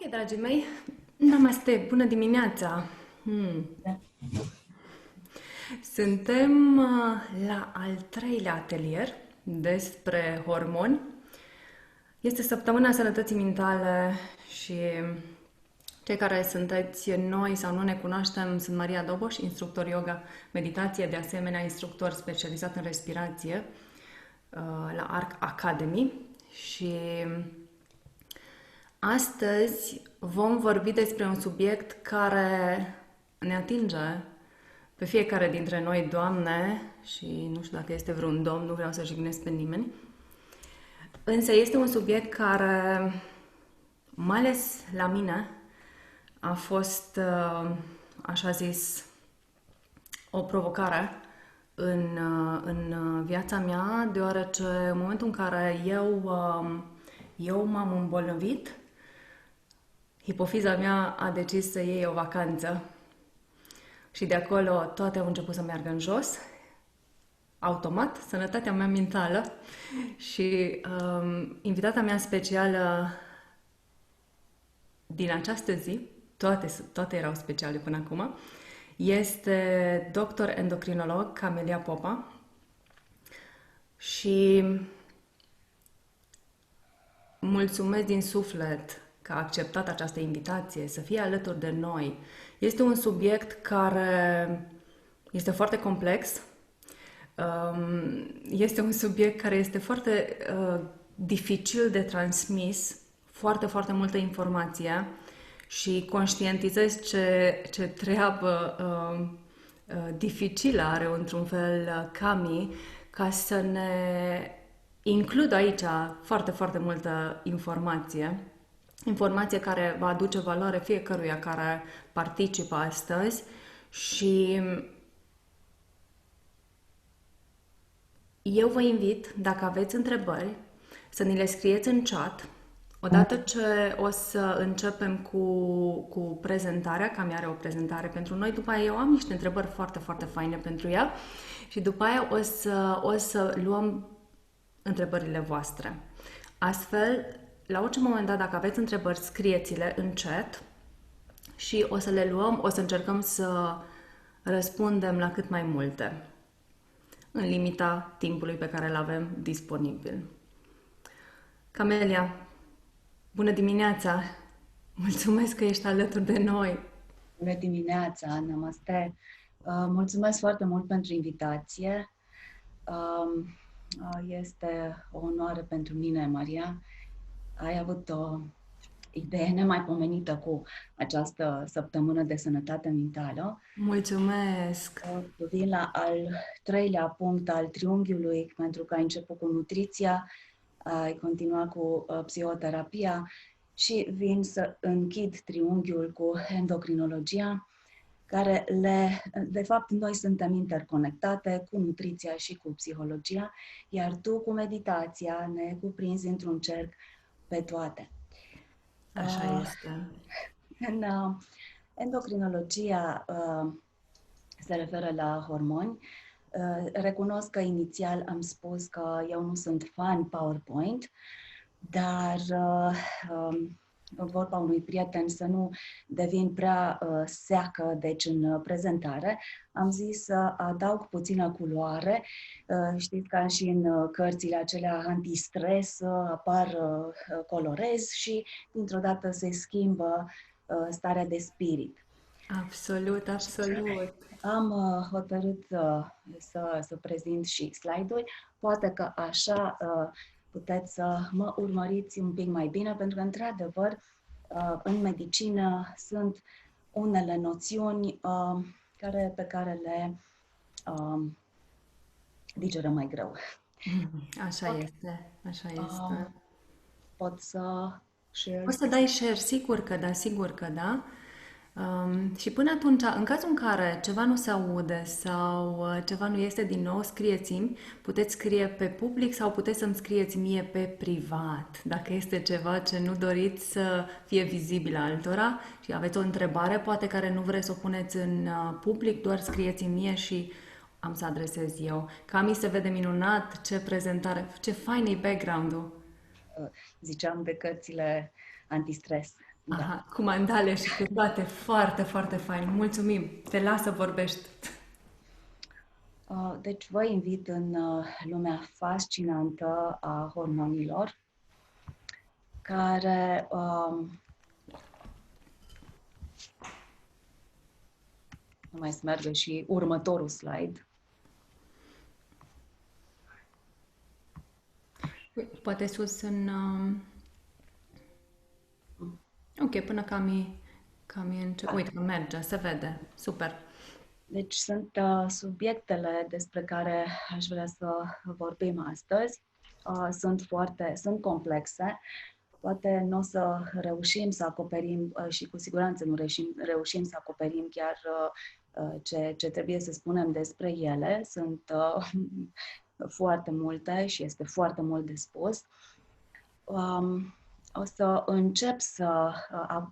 Ok, dragii mei, namaste, bună dimineața! Da. Suntem la al treilea atelier despre hormoni. Este săptămâna sănătății mentale și cei care sunteți noi sau nu ne cunoaștem, sunt Maria Doboș, instructor yoga, meditație, de asemenea instructor specializat în respirație la Arc Academy și astăzi vom vorbi despre un subiect care ne atinge pe fiecare dintre noi, Doamne, și nu știu dacă este vreun domn, nu vreau să jignesc pe nimeni, însă este un subiect care, mai ales la mine, a fost, așa zis, o provocare în viața mea, deoarece în momentul în care eu m-am îmbolnăvit, hipofiza mea a decis să iei o vacanță și de acolo toate au început să meargă în jos, automat, sănătatea mea mentală și invitata mea specială din această zi, toate erau speciale până acum, este doctor endocrinolog Camelia Popa și mulțumesc din suflet că a acceptat această invitație, să fie alături de noi. Este un subiect care este foarte complex, este un subiect care este foarte dificil de transmis, foarte, foarte multă informație și conștientizez ce treabă dificilă are într-un fel Cami ca să ne includ aici foarte, foarte multă informație. Informație care va aduce valoare fiecăruia care participă astăzi și eu vă invit, dacă aveți întrebări, să ni le scrieți în chat. Odată ce o să începem cu prezentarea, Cam are o prezentare pentru noi, după aia eu am niște întrebări foarte, foarte faine pentru ea și după aia o să luăm întrebările voastre. Astfel, la orice moment dat, dacă aveți întrebări, scrieți-le în chat și o să le luăm, o să încercăm să răspundem la cât mai multe, în limita timpului pe care îl avem disponibil. Camelia, bună dimineața! Mulțumesc că ești alături de noi! Bună dimineața, namaste! Mulțumesc foarte mult pentru invitație. Este o onoare pentru mine, Maria. Ai avut o idee nemaipomenită cu această săptămână de sănătate mentală. Mulțumesc! Vin la al treilea punct al triunghiului, pentru că ai început cu nutriția, ai continuat cu psihoterapia și vin să închid triunghiul cu endocrinologia, care de fapt, noi suntem interconectate cu nutriția și cu psihologia, iar tu cu meditația ne cuprinzi într-un cerc pe toate. Așa este. În endocrinologia se referă la hormoni. Recunosc că inițial am spus că eu nu sunt fan PowerPoint, dar vorba unui prieten să nu devin prea seacă, deci în prezentare, am zis să adaug puțină culoare. Știți, ca și în cărțile acelea antistres apar colorez și dintr-o dată se schimbă starea de spirit. Absolut, absolut. Am hotărât să prezint și slide-uri. Poate că așa puteți să mă urmăriți un pic mai bine, pentru că, într-adevăr, în medicină sunt unele noțiuni pe care le digerăm mai greu. Așa este, așa este. Pot să share? Poți să dai share, sigur că da. Și până atunci, în cazul în care ceva nu se aude sau ceva nu este din nou, scrieți-mi. Puteți scrie pe public sau puteți să-mi scrieți mie pe privat. Dacă este ceva ce nu doriți să fie vizibil altora și aveți o întrebare, poate care nu vreți să o puneți în public, doar scrieți-mi mie și am să adresez eu. Cami se vede minunat, ce prezentare, ce fain e background-ul. Ziceam de cărțile antistres. Da. Aha, cu mandale și cu toate, foarte, foarte fain. Mulțumim! Te las să vorbești. Deci vă invit în lumea fascinantă a hormonilor, care nu mai să meargă și următorul slide. Poate sus în... Ok, până cam e încep. Uite că merge, se vede. Super. Deci sunt subiectele despre care aș vrea să vorbim astăzi. Sunt complexe. Poate nu o să reușim să acoperim și cu siguranță nu reușim să acoperim chiar ce trebuie să spunem despre ele. Sunt foarte multe și este foarte mult de spus. O să încep să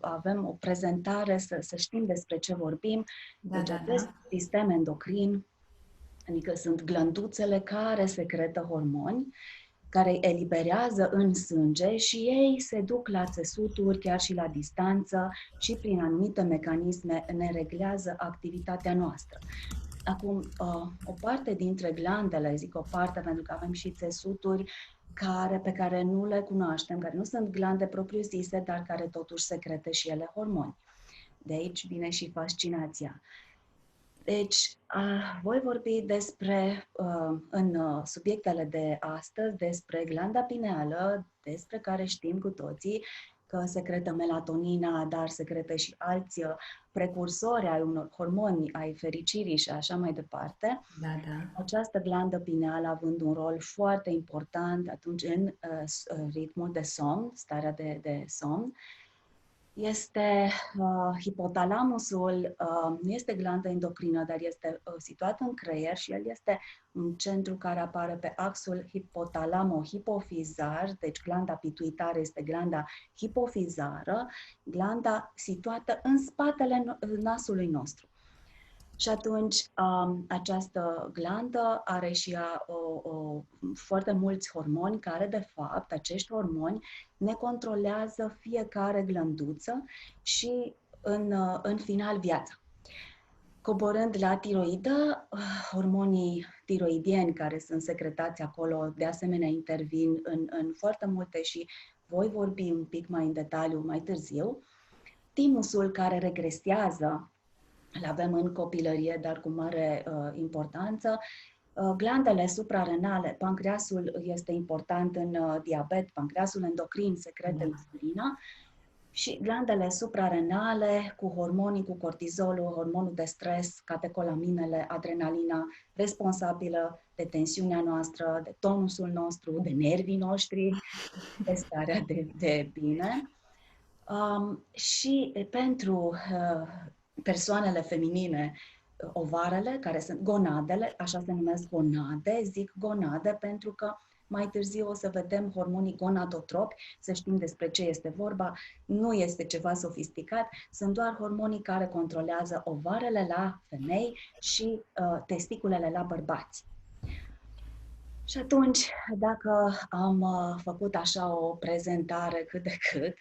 avem o prezentare, să știm despre ce vorbim. Deci acest sistem endocrin, adică sunt glânduțele care secretă hormoni, care eliberează în sânge și ei se duc la țesuturi, chiar și la distanță, și prin anumite mecanisme ne reglează activitatea noastră. Acum, o parte dintre glandele, zic o parte pentru că avem și țesuturi pe care nu le cunoaștem, care nu sunt glande propriu-zise, dar care totuși secretă și ele hormoni. De aici vine și fascinația. Deci, voi vorbi despre, în subiectele de astăzi, despre glanda pineală, despre care știm cu toții că secretă melatonina, dar secretă și alți precursori ai unor hormoni, ai fericirii și așa mai departe. Această glandă pineală având un rol foarte important atunci în ritmul de somn, starea de somn. Este hipotalamusul, nu este glandă endocrină, dar este situat în creier și el este un centru care apare pe axul hipotalamo-hipofizar, deci glanda pituitară este glanda hipofizară, glanda situată în spatele nasului nostru. Și atunci această glandă are și ea foarte mulți hormoni care, de fapt, acești hormoni ne controlează fiecare glânduță și, în final, viața. Coborând la tiroidă, hormonii tiroidieni care sunt secretați acolo, de asemenea, intervin în foarte multe și voi vorbi un pic mai în detaliu mai târziu. Timusul care regresează, îl avem în copilărie, dar cu mare importanță. Glandele suprarenale, pancreasul este important în diabet, pancreasul endocrin secretă insulina și glandele suprarenale cu hormonii, cu cortizolul, hormonul de stres, catecolaminele, adrenalina, responsabilă de tensiunea noastră, de tonusul nostru, de nervii noștri, de starea de bine. Și pentru persoanele feminine, ovarele, care sunt gonadele, așa se numesc gonade, zic gonade pentru că mai târziu o să vedem hormonii gonadotropi, să știm despre ce este vorba, nu este ceva sofisticat, sunt doar hormonii care controlează ovarele la femei și testiculele la bărbați. Și atunci, dacă am făcut așa o prezentare cât de cât,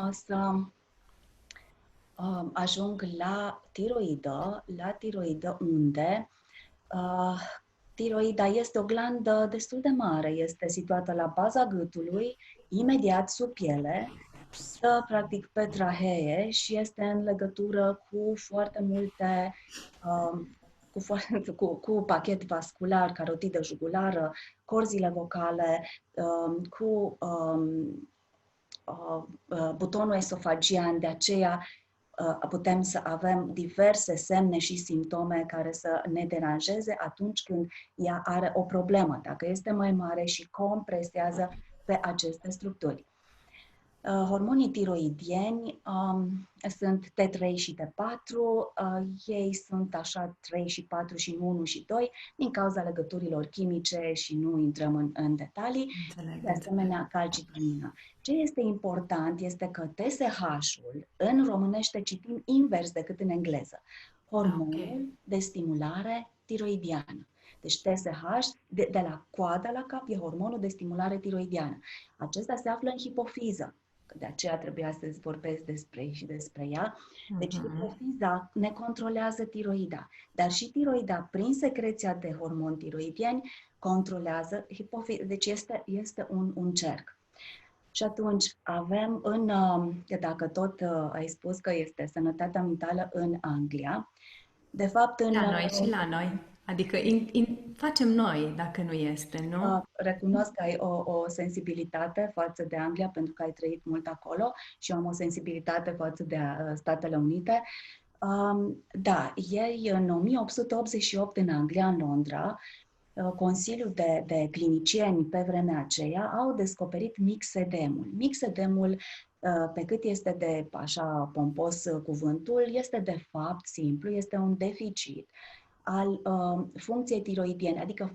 o să ajung la tiroidă unde tiroida este o glandă destul de mare, este situată la baza gâtului, imediat sub piele, stă practic pe trahee și este în legătură cu foarte multe, cu pachet vascular, carotidă jugulară, corzile vocale, cu butonul esofagian, de aceea putem să avem diverse semne și simptome care să ne deranjeze atunci când ea are o problemă, dacă este mai mare și compresează pe aceste structuri. Hormonii tiroidieni sunt T3 și T4, ei sunt așa 3 și 4 și 1 și 2 din cauza legăturilor chimice și nu intrăm în detalii. De asemenea, calcitonină. Ce este important este că TSH-ul în românește citim invers decât în engleză. Hormonul de stimulare tiroidiană. Deci TSH, de la coadă la cap, e hormonul de stimulare tiroidiană. Acesta se află în hipofiză. De aceea trebuia să-ți vorbesc despre ea. Deci Mhm. hipofiza ne controlează tiroida, dar și tiroida, prin secreția de hormoni tiroidieni, controlează hipofiza. Deci este un cerc. Și atunci avem dacă tot ai spus că este sănătatea mentală în Anglia, de fapt La noi și la noi. Adică facem noi dacă nu este, nu? recunosc că ai o sensibilitate față de Anglia pentru că ai trăit mult acolo și eu am o sensibilitate față de Statele Unite. Da, ei în 1888 în Anglia, în Londra, Consiliul de clinicieni pe vremea aceea au descoperit mixedemul. Mixedemul, pe cât este de așa pompos cuvântul, este de fapt simplu, este un deficit al funcției tiroidiene, adică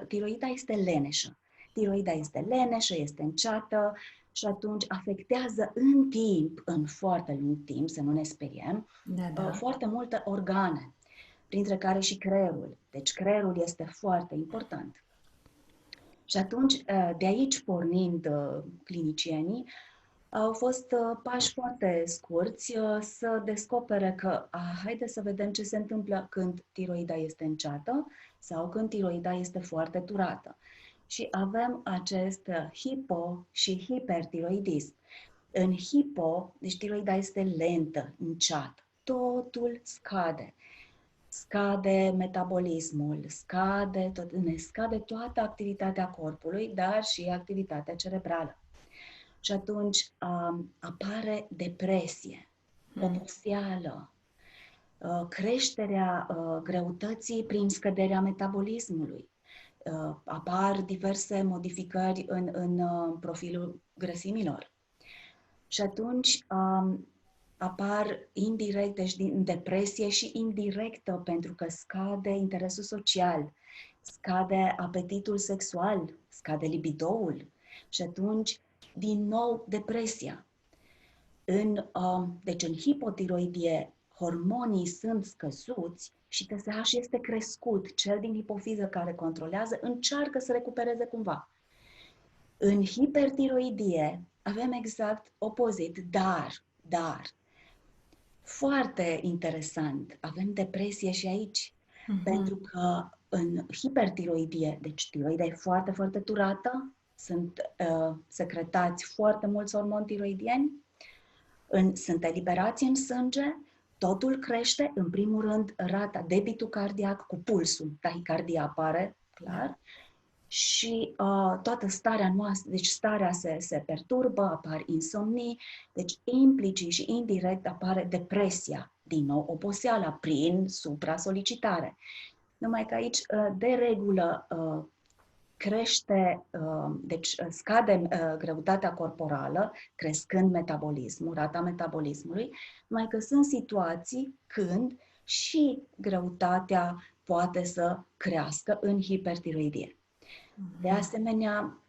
tiroida este leneșă. Tiroida este leneșă, este înceată și atunci afectează în timp, în foarte lung timp, să nu ne speriem, Da, da. foarte multe organe, printre care și creierul. Deci creierul este foarte important. Și atunci, de aici pornind clinicienii, au fost pași foarte scurți să descopere că haide să vedem ce se întâmplă când tiroida este înceată sau când tiroida este foarte turată. Și avem acest hipo și hipertiroidism. În hipo, deci tiroida este lentă, înceată, totul scade. Scade metabolismul, ne scade toată activitatea corpului, dar și activitatea cerebrală. Și atunci apare depresie, oboseală, creșterea greutății prin scăderea metabolismului. Apar diverse modificări în profilul grăsimilor. Și atunci apar indirect, deci din depresie și indirectă, pentru că scade interesul social, scade apetitul sexual, scade libidoul și atunci, din nou, depresia. Deci în hipotiroidie, hormonii sunt scăzuți și TSH este crescut. Cel din hipofiză care controlează încearcă să recupereze cumva. În hipertiroidie avem exact opozit, dar, foarte interesant, avem depresie și aici, pentru că în hipertiroidie, deci tiroida e foarte, foarte turată, sunt secretați foarte mulți hormoni tiroidieni, sunt eliberați în sânge, totul crește, în primul rând rata, debitul cardiac cu pulsul, tahicardia apare, clar, și toată starea noastră, deci starea se perturbă, apar insomnii, deci implicit și indirect apare depresia, din nou oboseala prin supra-solicitare. Numai că aici, de regulă, crește, deci scade greutatea corporală, crescând metabolismul, rata metabolismului, numai că sunt situații când și greutatea poate să crească în hipertiroidie. De asemenea,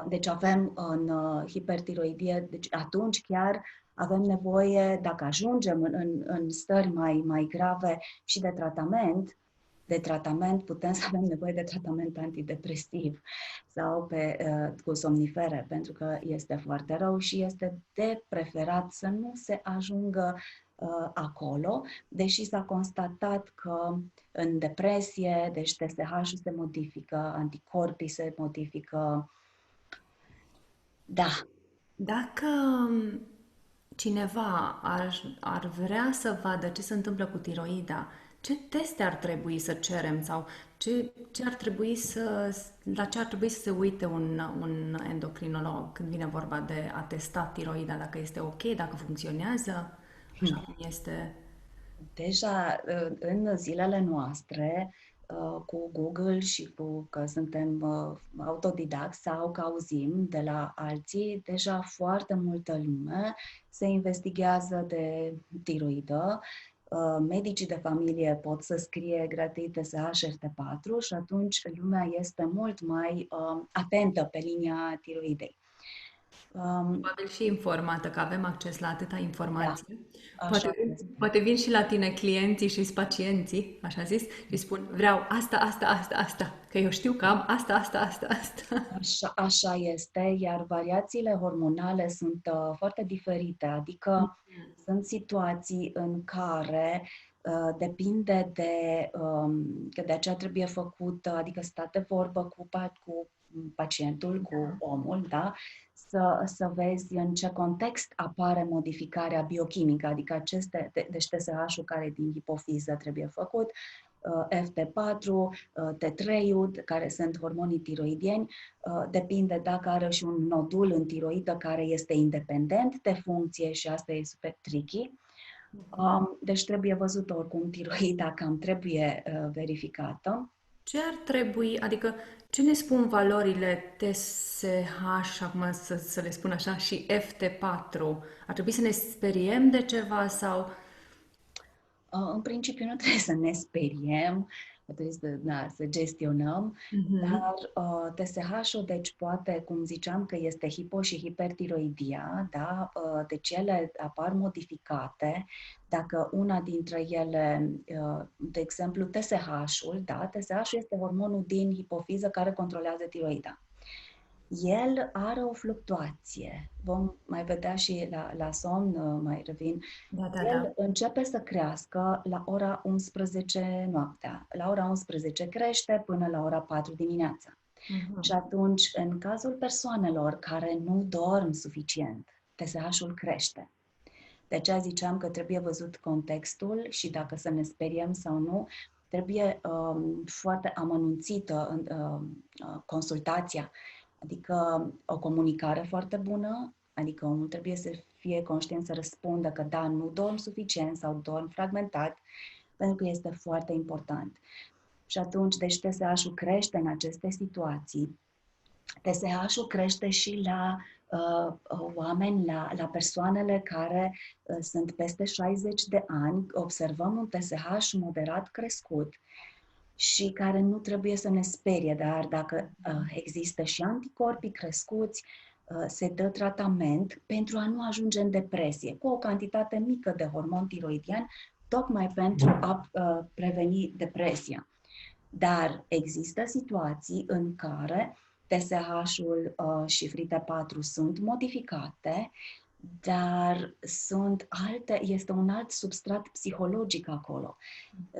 deci avem în hipertiroidie, deci atunci chiar avem nevoie, dacă ajungem în stări mai grave și de tratament, putem să avem nevoie de tratament antidepresiv sau cu somnifere, pentru că este foarte rău și este de preferat să nu se ajungă acolo, deși s-a constatat că în depresie, deci TSH-ul se modifică, anticorpii se modifică. Da. Dacă cineva ar vrea să vadă ce se întâmplă cu tiroida, ce teste ar trebui să cerem sau ce ar trebui la ce ar trebui să se uite un endocrinolog când vine vorba de a testa tiroida, dacă este ok, dacă funcționează așa cum este? Deja în zilele noastre, cu Google și cu că suntem autodidacți sau că auzim de la alții, deja foarte multă lume se investigează de tiroidă. Medicii de familie pot să scrie gratuit TSH-RT4 și atunci lumea este mult mai atentă pe linia tiroidei. Probabil și informată, că avem acces la atâta Da, informație. așa Poate, este. poate vin și la tine clienții și pacienții, așa zis, și spun, vreau asta, asta, asta, asta, că eu știu că am asta, asta, asta, asta. Așa este, iar variațiile hormonale sunt foarte diferite, adică sunt situații în care depinde că de aceea trebuie făcut, adică stat de vorbă cu pacientul, cu omul, da? Să vezi în ce context apare modificarea biochimică, adică deci TSH-ul care din hipofiză trebuie făcut, FT4, T3, care sunt hormonii tiroidieni, depinde dacă are și un nodul în tiroidă care este independent de funcție și asta e super tricky. Deci trebuie văzută oricum tiroida, cam trebuie verificată. Ce ar trebui, adică ce ne spun valorile TSH, acum să le spun așa, și FT4? Ar trebui să ne speriem de ceva sau... În principiu nu trebuie să ne speriem, trebuie să gestionăm, dar TSH-ul, deci poate, cum ziceam, că este hipo- și hipertiroidia, da? Deci ele apar modificate. Dacă una dintre ele, de exemplu, TSH-ul, da? TSH-ul este hormonul din hipofiză care controlează tiroida. El are o fluctuație. Vom mai vedea și la somn, mai revin. Da, da, da. El începe să crească la ora 11 noaptea. La ora 11 crește până la ora 4 dimineața. Și atunci, în cazul persoanelor care nu dorm suficient, TSH-ul crește. De aceea ziceam că trebuie văzut contextul și dacă să ne speriem sau nu, trebuie foarte amănunțită consultația. Adică o comunicare foarte bună, adică omul trebuie să fie conștient să răspundă că da, nu dorm suficient sau dorm fragmentat, pentru că este foarte important. Și atunci, deci TSH-ul crește în aceste situații. TSH-ul crește și la oameni, la persoanele care sunt peste 60 de ani. Observăm un TSH moderat crescut și care nu trebuie să ne sperie, dar dacă există și anticorpii crescuți, se dă tratament pentru a nu ajunge în depresie, cu o cantitate mică de hormon tiroidian, tocmai pentru a preveni depresia. Dar există situații în care TSH-ul și FRIT4 sunt modificate, dar este un alt substrat psihologic acolo.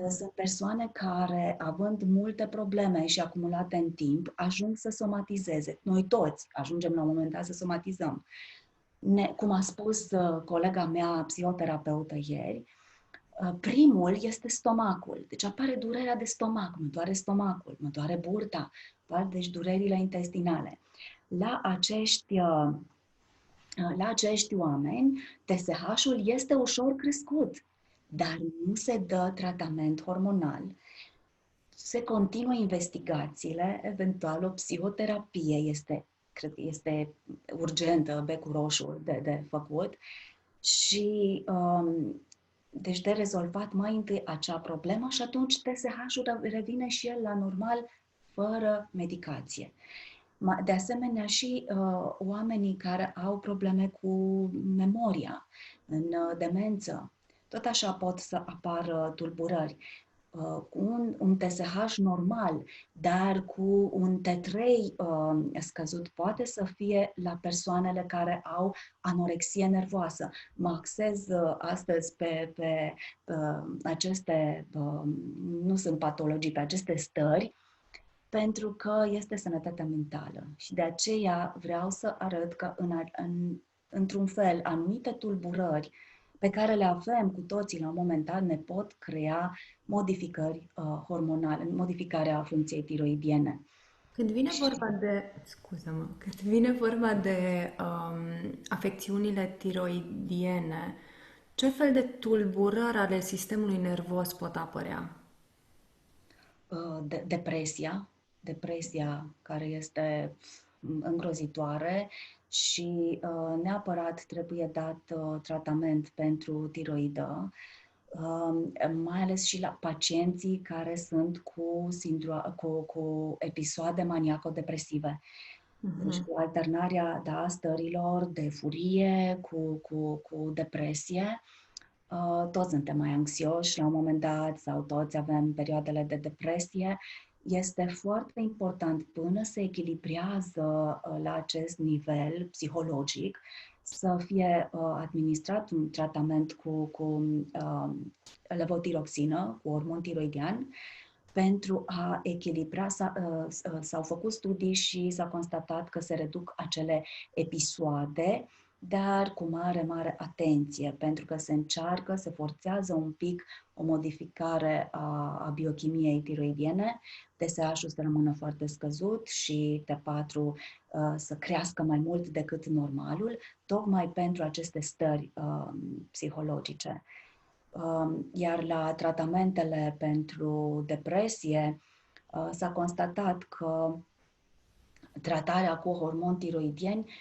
Sunt persoane care, având multe probleme și acumulate în timp, ajung să somatizeze. Noi toți ajungem la un moment dat să somatizăm. Cum a spus colega mea psihoterapeută ieri, primul este stomacul. Deci apare durerea de stomac, mă doare stomacul, mă doare burta, deci durerile intestinale. La acești oameni, TSH-ul este ușor crescut, dar nu se dă tratament hormonal. Se continuă investigațiile, eventual o psihoterapie cred că este urgentă, becul roșu de făcut și deci de rezolvat mai întâi acea problemă și atunci TSH-ul revine și el la normal fără medicație. De asemenea și oamenii care au probleme cu memoria, în demență, tot așa pot să apară tulburări. Cu un TSH normal, dar cu un T3 scăzut, poate să fie la persoanele care au anorexie nervoasă. Mă axez astăzi pe aceste, nu sunt patologii, pe aceste stări, pentru că este sănătatea mentală. Și de aceea vreau să arăt că într-un fel, anumite tulburări pe care le avem cu toții la un moment dat ne pot crea modificări hormonale, modificarea funcției tiroidiene. Când vine vorba de, scuză-mă, când vine vorba de afecțiunile tiroidiene, ce fel de tulburări ale sistemului nervos pot apărea? Depresia care este îngrozitoare și neapărat trebuie dat tratament pentru tiroidă, mai ales și la pacienții care sunt cu episoade maniaco-depresive. Deci cu alternarea, da, stărilor de furie cu depresie, toți suntem mai anxioși la un moment dat sau toți avem perioadele de depresie. Este foarte important până se echilibrează la acest nivel psihologic să fie administrat un tratament cu levotiroxină, cu hormon tiroidian, pentru a echilibra. S-au făcut studii și s-a constatat că se reduc acele episoade, dar cu mare, mare atenție, pentru că se forțează un pic o modificare a biochimiei tiroidiene, TSH-ul să rămână foarte scăzut și T4 să crească mai mult decât normalul, tocmai pentru aceste stări psihologice. Iar la tratamentele pentru depresie s-a constatat că tratarea cu hormoni tiroidieni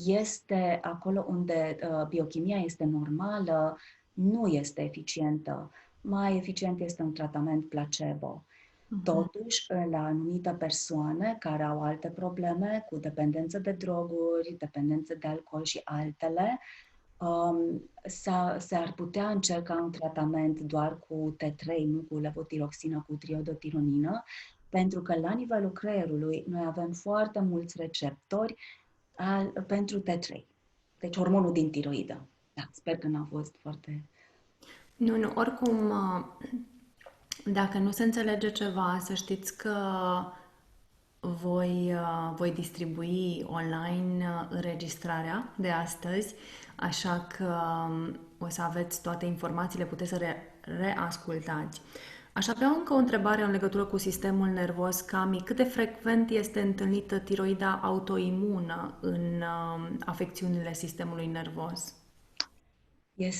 este acolo unde biochimia este normală, nu este eficientă. Mai eficient este un tratament placebo. Totuși, la anumite persoane care au alte probleme cu dependență de droguri, dependență de alcool și altele, s-ar putea încerca un tratament doar cu T3, nu cu levotiroxină, cu triodotironină, pentru că la nivelul creierului noi avem foarte mulți receptori pentru T3. Deci hormonul din tiroidă. Da, sper că n-a fost foarte... Nu, oricum, dacă nu se înțelege ceva, să știți că voi distribui online înregistrarea de astăzi, așa că o să aveți toate informațiile, puteți să reascultați. Aș avea încă o întrebare în legătură cu sistemul nervos, Cami. Cât de frecvent este întâlnită tiroida autoimună în afecțiunile sistemului nervos? E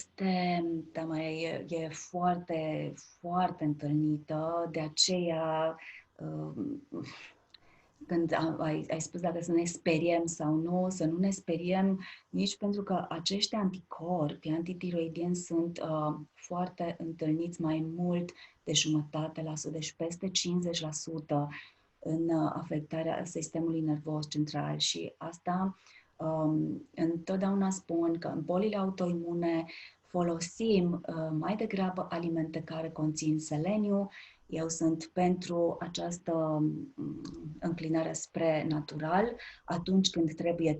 foarte, foarte întâlnită, de aceea când ai spus dacă să ne speriem sau nu, să nu ne speriem nici pentru că acești anticorpi antitiroidieni sunt foarte întâlniți mai mult de jumătate la sută, deci peste 50% în afectarea sistemului nervos central și asta întotdeauna spun că în bolile autoimune folosim mai degrabă alimente care conțin seleniu. Eu sunt pentru această înclinare spre natural. Atunci când trebuie,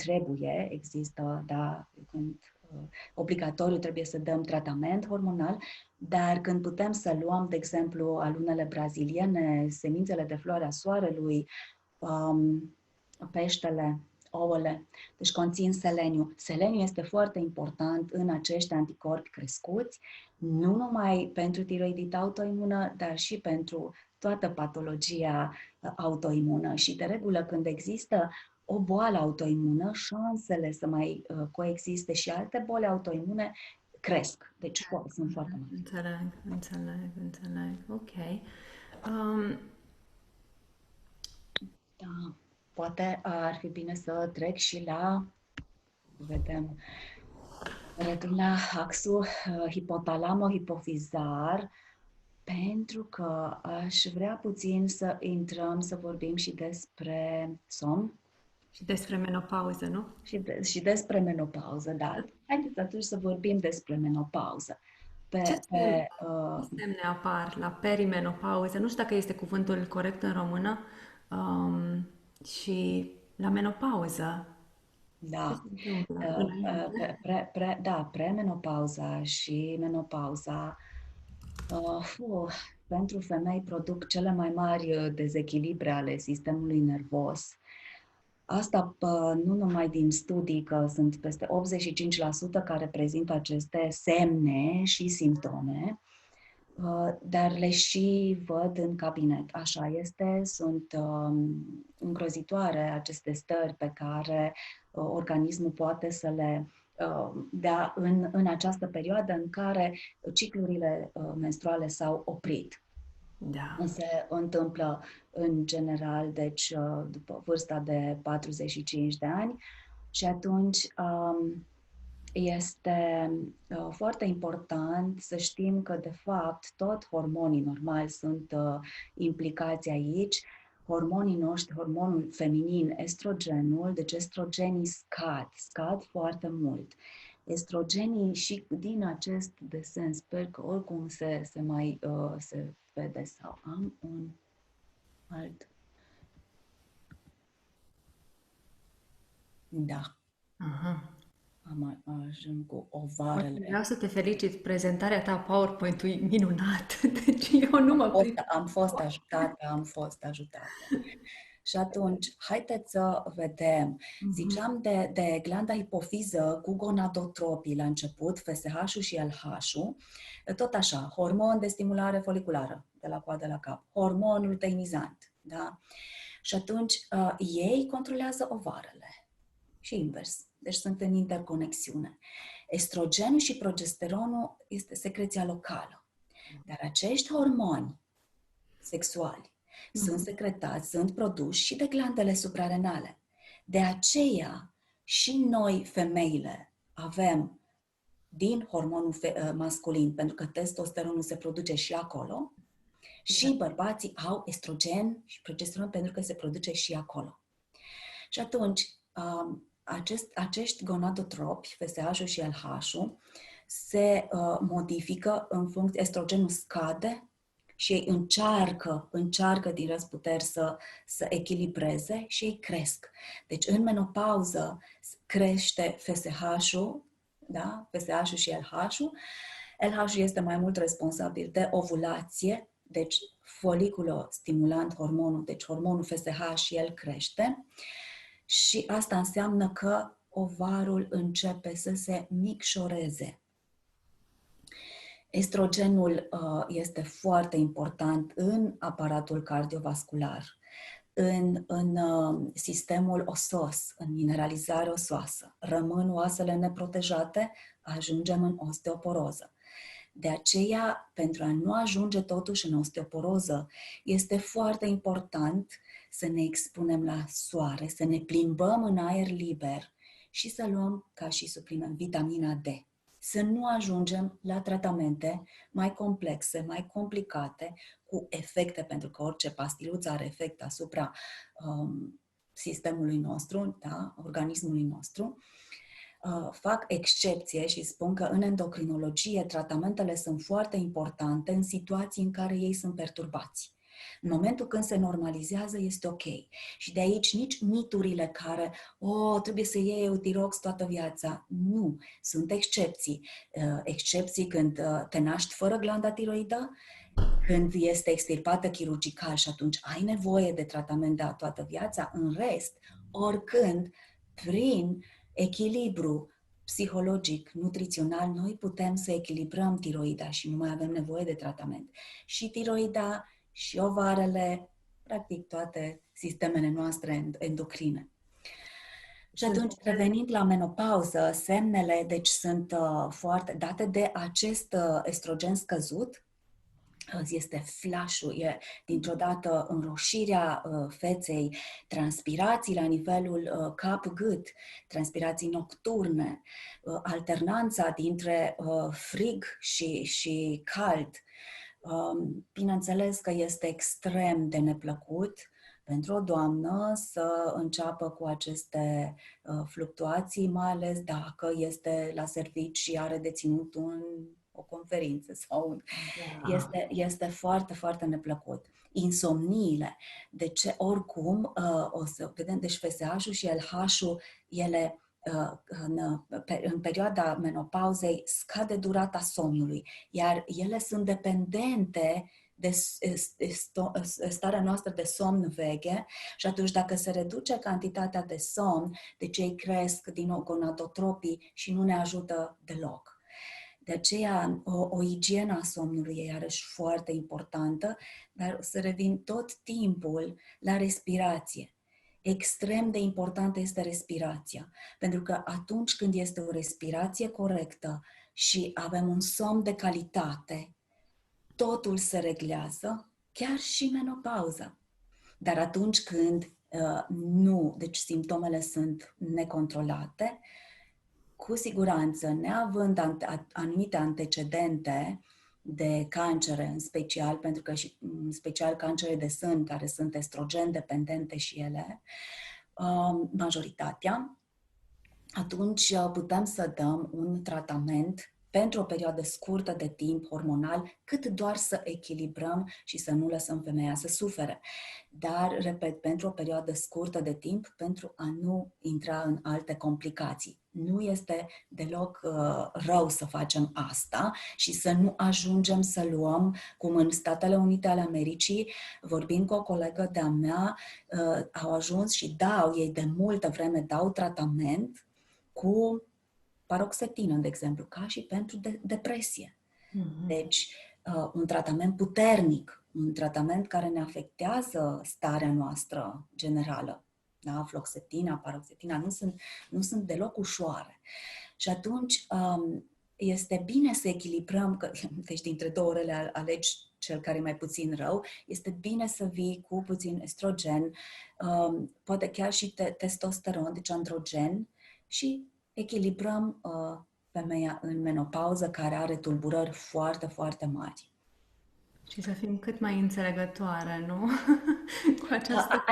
există, da, când obligatoriu trebuie să dăm tratament hormonal, dar când putem să luăm, de exemplu, alunele braziliene, semințele de floarea soarelui, peștele, ouăle, deci conțin seleniu. Seleniu este foarte important în acești anticorpi crescuți, nu numai pentru tiroidita autoimună, dar și pentru toată patologia autoimună. Și de regulă, când există o boală autoimună, șansele să mai coexiste și alte boli autoimune cresc. Deci sunt foarte mari. Înțeleg. Ok. Da. Poate ar fi bine să trec și la axul hipotalamo-hipofizar, pentru că aș vrea puțin să intrăm, să vorbim și despre somn. Și despre menopauză, nu? Și despre menopauză, da. Haideți atunci să vorbim despre menopauză. Ce semne apar la perimenopauză? Nu știu dacă este cuvântul corect în română. Și la menopauză. Da. Premenopauza și menopauza pentru femei produc cele mai mari dezechilibre ale sistemului nervos. Asta nu numai din studii, că sunt peste 85% care prezintă aceste semne și simptome, dar le și văd în cabinet. Așa este, sunt îngrozitoare aceste stări pe care organismul poate să le dea în această perioadă în care ciclurile menstruale s-au oprit. Da. Se întâmplă în general, deci după vârsta de 45 de ani și atunci este foarte important să știm că, de fapt, tot hormonii normali sunt implicați aici. hormonii noștri, hormonul feminin, estrogenul, deci estrogenii scad foarte mult. Estrogenii și din acest desen, sper că oricum se vede sau am un alt. Da. Aha. Am ajuns cu ovarele. Vreau să te felicit, prezentarea ta PowerPoint-ul e minunat, deci eu nu mă prind. Am fost ajutată. Și atunci, haideți să vedem. Ziceam de glanda hipofiză cu gonadotropii la început, FSH-ul și LH-ul. Tot așa, hormon de stimulare foliculară, de la coadă la cap, hormon luteinizant, da? Și atunci, ei controlează ovarele și invers. Deci sunt în interconexiune. Estrogenul și progesteronul este secreția locală. Dar acești hormoni sexuali sunt secretați, sunt produși și de glandele suprarenale. De aceea, și noi, femeile, avem din hormonul masculin, pentru că testosteronul se produce și acolo, și bărbații au estrogen și progesteron pentru că se produce și acolo. Și atunci, acești gonadotropi, FSH-ul și LH-ul, se modifică în funcție, estrogenul scade și ei încearcă din răzputeri să echilibreze și ei cresc. Deci în menopauză crește FSH-ul, da? FSH-ul și LH-ul. LH-ul este mai mult responsabil de ovulație, deci foliculostimulant hormonul, deci hormonul FSH și el crește. Și asta înseamnă că ovarul începe să se micșoreze. Estrogenul este foarte important în aparatul cardiovascular, în sistemul osos, în mineralizare osoasă. Rămân oasele neprotejate, ajungem în osteoporoză. De aceea, pentru a nu ajunge totuși în osteoporoză, este foarte important să ne expunem la soare, să ne plimbăm în aer liber și să luăm ca și supliment vitamina D. Să nu ajungem la tratamente mai complexe, mai complicate, cu efecte, pentru că orice pastiluță are efect asupra sistemului nostru, da? Organismului nostru. Fac excepție și spun că în endocrinologie tratamentele sunt foarte importante în situații în care ei sunt perturbați. În momentul când se normalizează, este ok. Și de aici nici miturile care, trebuie să iei Eutirox toată viața. Nu, sunt excepții. Excepții când te naști fără glanda tiroidă, când este extirpată chirurgical și atunci ai nevoie de tratament de toată viața. În rest, oricând, prin echilibru psihologic, nutrițional, noi putem să echilibrăm tiroida și nu mai avem nevoie de tratament. Și tiroida, și ovarele, practic toate sistemele noastre endocrine. Și atunci, revenind la menopauză, semnele, deci, sunt foarte date de acest estrogen scăzut. Este flash-ul, e dintr-o dată înroșirea feței, transpirații la nivelul cap-gât, transpirații nocturne, alternanța dintre frig și cald. Bineînțeles că este extrem de neplăcut pentru o doamnă să înceapă cu aceste fluctuații, mai ales dacă este la serviciu și are de ținut o conferință sau este foarte, foarte neplăcut. Insomniile, de ce oricum, o să vedem, deci FSH-ul și LH-ul, ele în perioada menopauzei scade durata somnului, iar ele sunt dependente de starea noastră de somn veche și atunci dacă se reduce cantitatea de somn, deci ei cresc din nou gonadotropii și nu ne ajută deloc. De aceea, o igienă a somnului e iarăși foarte importantă, dar să revin tot timpul la respirație. Extrem de importantă este respirația, pentru că atunci când este o respirație corectă și avem un somn de calitate, totul se reglează, chiar și menopauza. Dar atunci când nu, deci simptomele sunt necontrolate, cu siguranță, neavând anumite antecedente, de cancere, în special, pentru că și în special cancere de sân, care sunt estrogen dependente și ele, majoritatea, atunci putem să dăm un tratament pentru o perioadă scurtă de timp hormonal, cât doar să echilibrăm și să nu lăsăm femeia să sufere. Dar, repet, pentru o perioadă scurtă de timp, pentru a nu intra în alte complicații. Nu este deloc rău să facem asta și să nu ajungem să luăm, cum în Statele Unite ale Americii, vorbind cu o colegă de-a mea, au ajuns și ei de multă vreme dau tratament cu paroxetină, de exemplu, ca și pentru depresie. Deci, un tratament puternic, un tratament care ne afectează starea noastră generală. Da? Fluoxetina, paroxetina nu sunt deloc ușoare. Și atunci este bine să echilibrăm, deci dintre două orele alegi cel care e mai puțin rău, este bine să vii cu puțin estrogen, poate chiar și testosteron, deci androgen, și echilibrăm femeia în menopauză care are tulburări foarte, foarte mari. Și să fim cât mai înțelegătoare, nu? Cu această...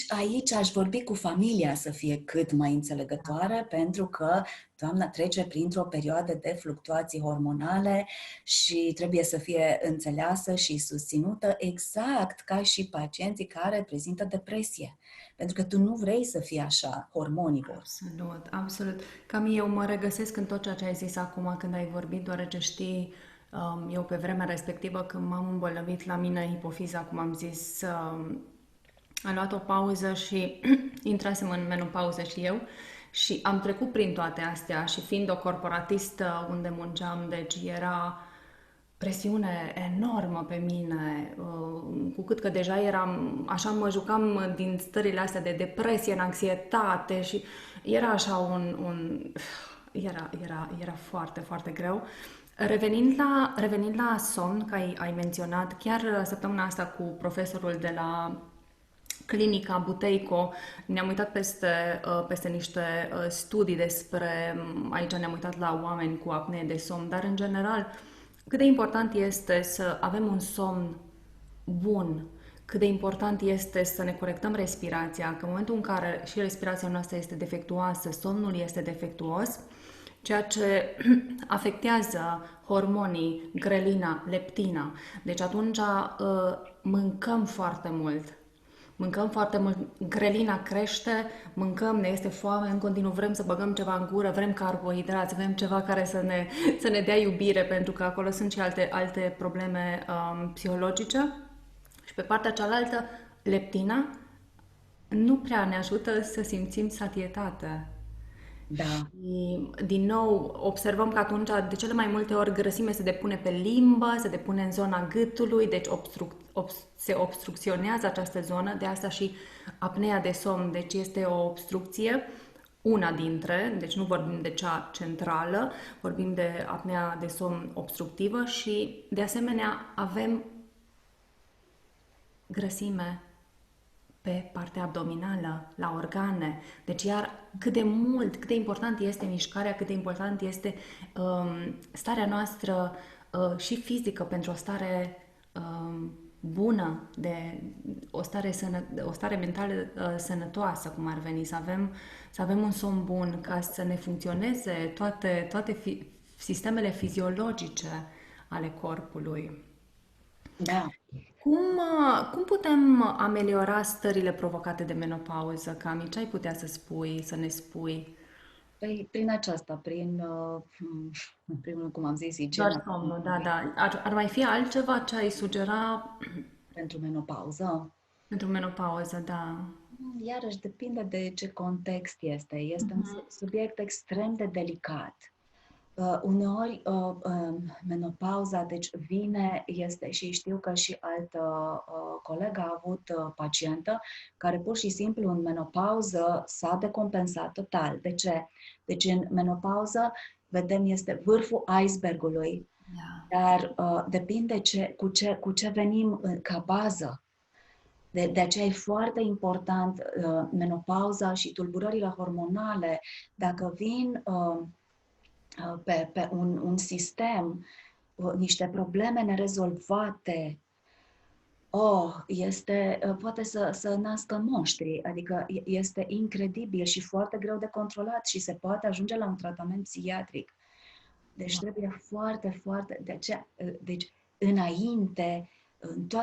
Aici aș vorbi cu familia să fie cât mai înțelegătoare, pentru că doamna trece printr-o perioadă de fluctuații hormonale și trebuie să fie înțeleasă și susținută exact ca și pacienții care prezintă depresie. Pentru că tu nu vrei să fii așa, hormonii vor. Absolut, absolut. Cam eu mă regăsesc în tot ceea ce ai zis acum când ai vorbit, deoarece știi, eu pe vremea respectivă când m-am îmbolnăvit la mine hipofiza, cum am zis, a luat o pauză și intrasem în menopauză și eu și am trecut prin toate astea și fiind o corporatistă unde munceam, deci era presiune enormă pe mine, cu cât că deja eram, așa mă jucam din stările astea de depresie, în anxietate și era așa era foarte, foarte greu. Revenind la somn, că ai menționat, chiar săptămâna asta cu profesorul de la clinica Buteico, ne-am uitat peste niște studii aici ne-am uitat la oameni cu apnee de somn, dar în general, cât de important este să avem un somn bun, cât de important este să ne corectăm respirația, că în momentul în care și respirația noastră este defectuoasă, somnul este defectuos, ceea ce afectează hormonii, grelina, leptina. Deci atunci mâncăm foarte mult. Mâncăm foarte mult, grelina crește, mâncăm, ne este foame, în continuu vrem să băgăm ceva în gură, vrem carbohidrați, vrem ceva care să ne dea iubire, pentru că acolo sunt și alte probleme psihologice. Și pe partea cealaltă, leptina nu prea ne ajută să simțim satietate. Da. Și, din nou, observăm că atunci, de cele mai multe ori, grăsimea se depune pe limbă, se depune în zona gâtului, deci se obstrucționează această zonă, de asta și apnea de somn, deci este o obstrucție, una dintre, deci nu vorbim de cea centrală, vorbim de apnea de somn obstructivă și, de asemenea, avem grăsime pe partea abdominală, la organe. Deci iar cât de important este mișcarea, cât de important este starea noastră și fizică pentru o stare bună, o stare mentală sănătoasă, cum ar veni, să avem un somn bun ca să ne funcționeze toate sistemele fiziologice ale corpului. Da. Cum putem ameliora stările provocate de menopauză, Cami? Ce ai putea să ne spui? Păi, prin aceasta, în primul rând, cum am zis, igiena Doar somnul, da. Ar mai fi altceva ce ai sugera pentru menopauză. pentru menopauză, da. Iarăși depinde de ce context este. Este un subiect extrem de delicat. Uneori menopauza, deci este și știu că și altă colegă a avut pacientă care pur și simplu în menopauză s-a decompensat total. De ce? Deci în menopauză, vedem, este vârful icebergului, dar depinde cu ce venim ca bază. De aceea e foarte important menopauza și tulburările hormonale, dacă vin pe un sistem niște probleme nerezolvate, poate să nască monștri, adică este incredibil și foarte greu de controlat și se poate ajunge la un tratament psihiatric. Deci trebuie foarte, foarte, deci înainte,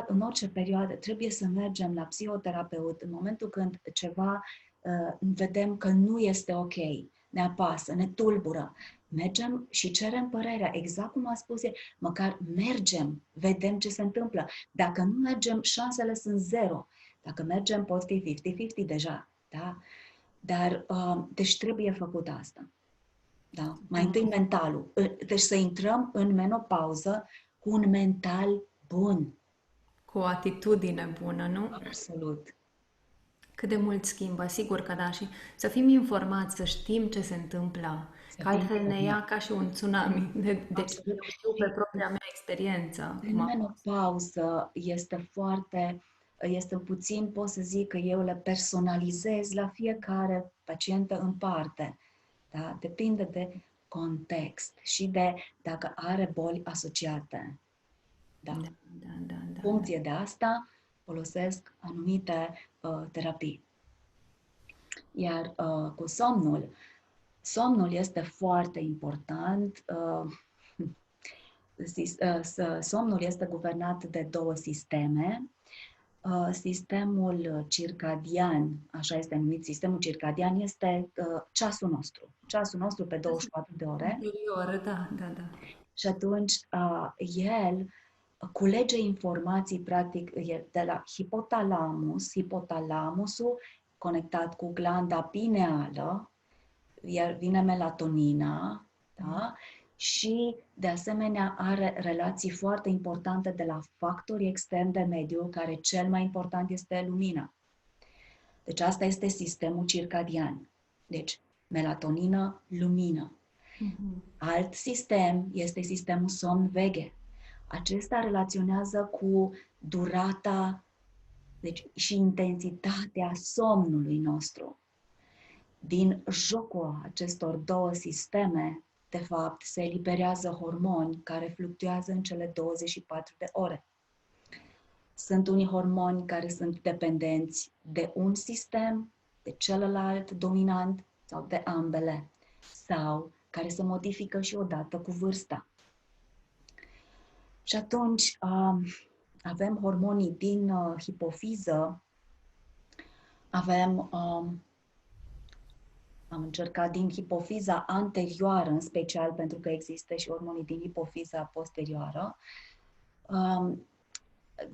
în orice perioadă, trebuie să mergem la psihoterapeut în momentul când ceva vedem că nu este ok, ne apasă, ne tulbură. Mergem și cerem părerea, exact cum a spus el, măcar mergem, vedem ce se întâmplă. Dacă nu mergem, șansele sunt zero. Dacă mergem, pot fi 50-50 deja. Da? Dar, deci trebuie făcut asta. Da? Mai întâi mentalul. Deci să intrăm în menopauză cu un mental bun. Cu o atitudine bună, nu? Absolut. Cât de mult schimbă, sigur că da, și să fim informați, să știm ce se întâmplă, Să că fim altfel ne ia informați. ca și un tsunami. Deci Absolut. eu știu pe propria mea experiență În cum a fost. menopauză este puțin, pot să zic că eu le personalizez la fiecare pacientă în parte. Da? Depinde de context și de dacă are boli asociate. Da. Da, da, da, da, Funcție de asta folosesc anumite terapii. Iar cu somnul este foarte important. Somnul este guvernat de două sisteme. Sistemul circadian, așa este numit, sistemul circadian este ceasul nostru pe 24 de ore. interior, da, da, da. Și atunci el culege informații, practic, de la hipotalamusul conectat cu glanda pineală, iar vine melatonina, da? Și, de asemenea, are relații foarte importante de la factori externi de mediu, care cel mai important este lumina. Deci asta este sistemul circadian. Deci, melatonină, lumină. Alt sistem este sistemul somn-veghe. Acesta relaționează cu durata, deci, și intensitatea somnului nostru. Din jocul acestor două sisteme, de fapt, se eliberează hormoni care fluctuează în cele 24 de ore. Sunt unii hormoni care sunt dependenți de un sistem, de celălalt dominant sau de ambele, sau care se modifică și odată cu vârsta. Și atunci avem hormonii din hipofiză, am încercat din hipofiza anterioară, în special pentru că există și hormonii din hipofiza posterioară.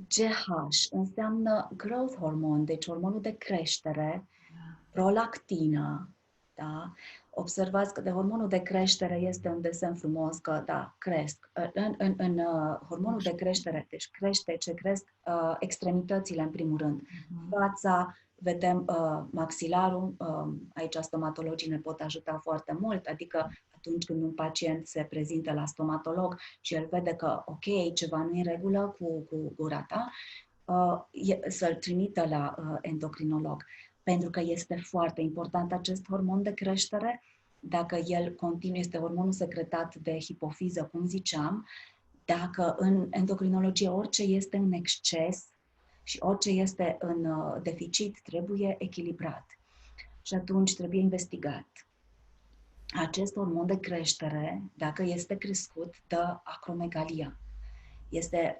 GH înseamnă growth hormone, deci hormonul de creștere, prolactina, da? Observați că de hormonul de creștere este un desen frumos, că da, cresc. În hormonul de creștere, deci crește ce cresc extremitățile în primul rând. Fața, vedem maxilarul, aici stomatologii ne pot ajuta foarte mult, adică atunci când un pacient se prezintă la stomatolog și el vede că, ok, ceva nu e în regulă cu gura ta, să-l trimită la endocrinolog. Pentru că este foarte important acest hormon de creștere. Dacă el continuă, este hormonul secretat de hipofiză, cum ziceam, dacă în endocrinologie orice este în exces și orice este în deficit trebuie echilibrat. Și atunci trebuie investigat. Acest hormon de creștere, dacă este crescut, dă acromegalia. Este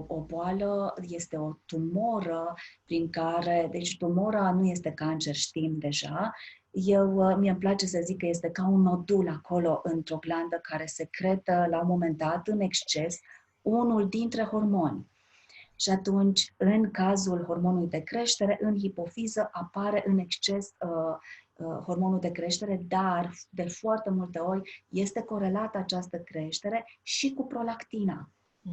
o boală, este o tumoră prin care, deci tumora nu este cancer, știm deja. Mie îmi place să zic că este ca un nodul acolo într-o glandă care secretă la un moment dat în exces unul dintre hormoni. Și atunci, în cazul hormonului de creștere, în hipofiză apare în exces hormonul de creștere, dar de foarte multe ori este corelată această creștere și cu prolactina.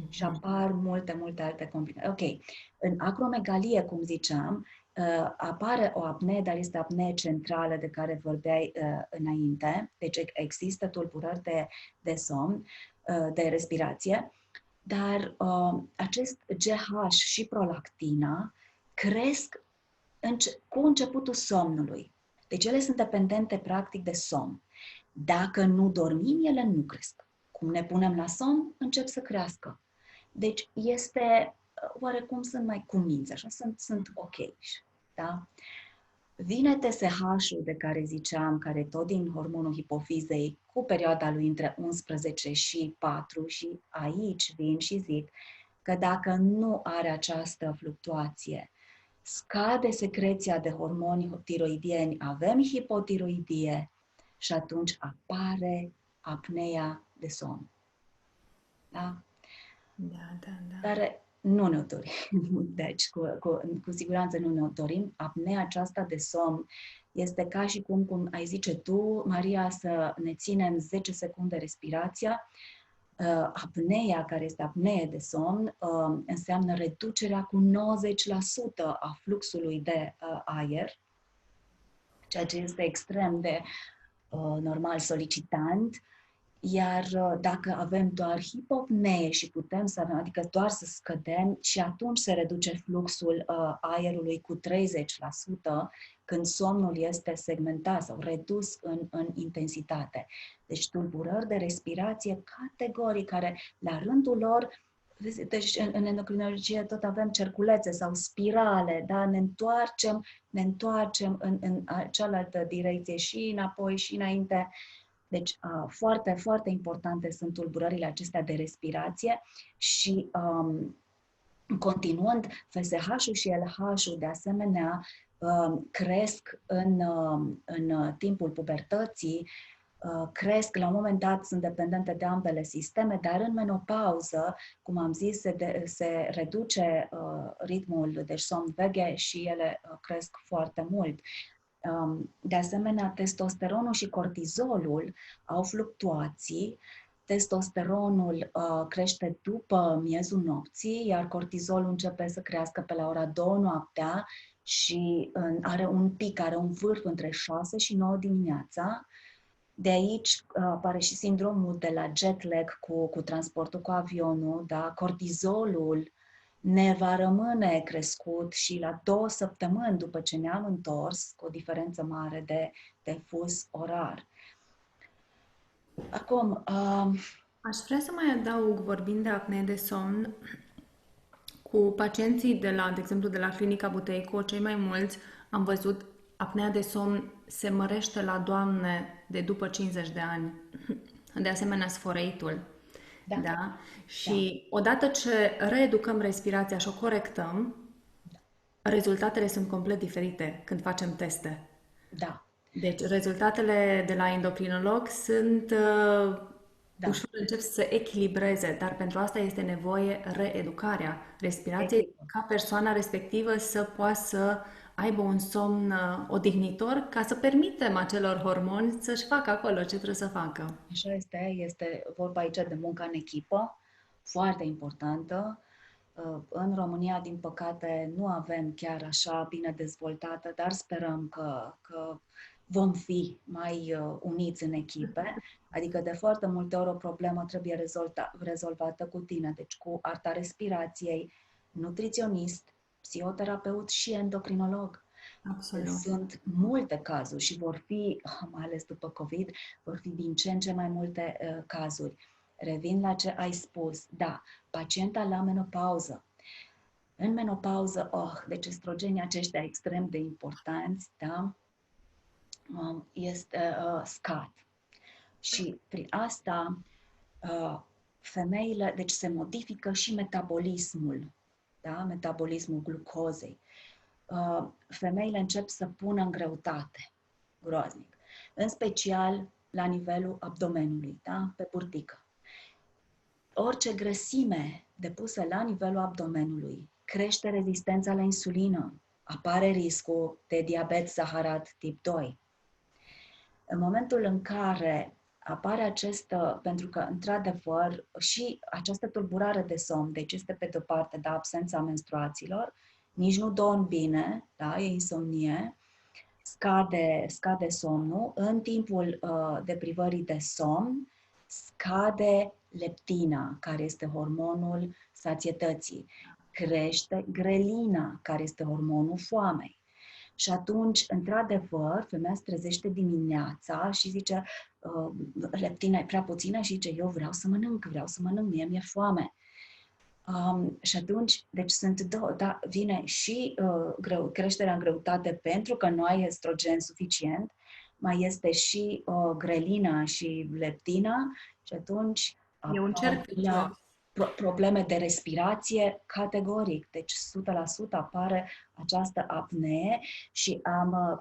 Și apar multe alte complicații. Ok, în acromegalie, cum ziceam, apare o apnee, dar este apnee centrală de care vorbeai înainte, deci există tulburări de somn, de respirație, dar acest GH și prolactina cresc cu începutul somnului. Deci ele sunt dependente practic de somn. Dacă nu dormim, ele nu cresc. Cum ne punem la somn, încep să crească. Deci este, oarecum sunt mai cuminți, așa, sunt ok. Da? Vine TSH-ul de care ziceam, care tot din hormonul hipofizei, cu perioada lui între 11 și 4 și aici vin și zic că dacă nu are această fluctuație, scade secreția de hormoni tiroidieni, avem hipotiroidie și atunci apare apnea de somn. Da? Da. Care nu ne dorim. Deci, cu siguranță nu ne dorim. Apnea aceasta de somn este ca și cum ai zice tu, Maria, să ne ținem 10 secunde respirația. Apnea, care este apnee de somn, înseamnă reducerea cu 90% a fluxului de aer, ceea ce este extrem de normal solicitant. Iar dacă avem doar hipopnee și putem să avem, adică doar să scădem, și atunci se reduce fluxul aerului cu 30% când somnul este segmentat sau redus în intensitate. Deci tulburări de respirație categoric care la rândul lor, deci în endocrinologie tot avem cerculețe sau spirale, da? Ne întoarcem în cealaltă direcție și înapoi și înainte. Deci, foarte, foarte importante sunt tulburările acestea de respirație și, continuând, FSH-ul și LH-ul, de asemenea, cresc în timpul pubertății, cresc, la un moment dat sunt dependente de ambele sisteme, dar în menopauză, cum am zis, se reduce ritmul, deci somn veche și ele cresc foarte mult. De asemenea, testosteronul și cortizolul au fluctuații. Testosteronul crește după miezul nopții, iar cortizolul începe să crească pe la ora 2 noaptea și are un pic, are un vârf între 6 și 9 dimineața. De aici apare și sindromul de la jet lag cu transportul cu avionul, da? Cortizolul ne va rămâne crescut și la 2 săptămâni după ce ne-am întors, cu o diferență mare de fus orar. Acum... Aș vrea să mai adaug, vorbind de apnee de somn, cu pacienții de exemplu, de la Clinica Buteico, cei mai mulți am văzut apnea de somn se mărește la doamne de după 50 de ani. De asemenea, sforeitul. Da? Și odată ce reeducăm respirația și o corectăm, rezultatele sunt complet diferite când facem teste. Da. Deci rezultatele de la endocrinolog sunt ușor încep să se echilibreze, dar pentru asta este nevoie reeducarea respirației ca persoana respectivă să poată să aibă un somn odihnitor ca să permitem acelor hormoni să-și facă acolo ce trebuie să facă. Așa este vorba aici de muncă în echipă, foarte importantă. În România, din păcate, nu avem chiar așa bine dezvoltată, dar sperăm că vom fi mai uniți în echipe. Adică de foarte multe ori o problemă trebuie rezolvată cu tine, deci cu arta respirației, nutriționist, psihoterapeut și endocrinolog. Absolut. Sunt multe cazuri și vor fi, mai ales după COVID, vor fi din ce în ce mai multe cazuri. Revin la ce ai spus. Da, pacienta la menopauză. În menopauză, deci estrogenii aceștia extrem de importanți, da, scad. Și prin asta femeile, deci se modifică și metabolismul, da, metabolismul glucozei. Femeile încep să pună în greutate, groaznic, în special la nivelul abdomenului, da, pe burtică. Orice grăsime depusă la nivelul abdomenului crește rezistența la insulină, apare riscul de diabet zaharat tip 2. În momentul în care apare pentru că, într-adevăr, și această tulburare de somn, deci este pe de-o parte, da, absența menstruațiilor, nici nu dorm bine, da, e insomnie, scade somnul, în timpul deprivării de somn, scade leptina, care este hormonul sațietății, crește grelina, care este hormonul foamei. Și atunci, într-adevăr, femeia se trezește dimineața și zice, leptina e prea puțină și zice, eu vreau să mănânc, mie mi-e foame. Și atunci, deci sunt două, da, vine și creșterea în greutate pentru că nu ai estrogen suficient, mai este și grelina și leptina și atunci E un cerc vicios. probleme de respirație categoric, deci 100% apare această apnee și am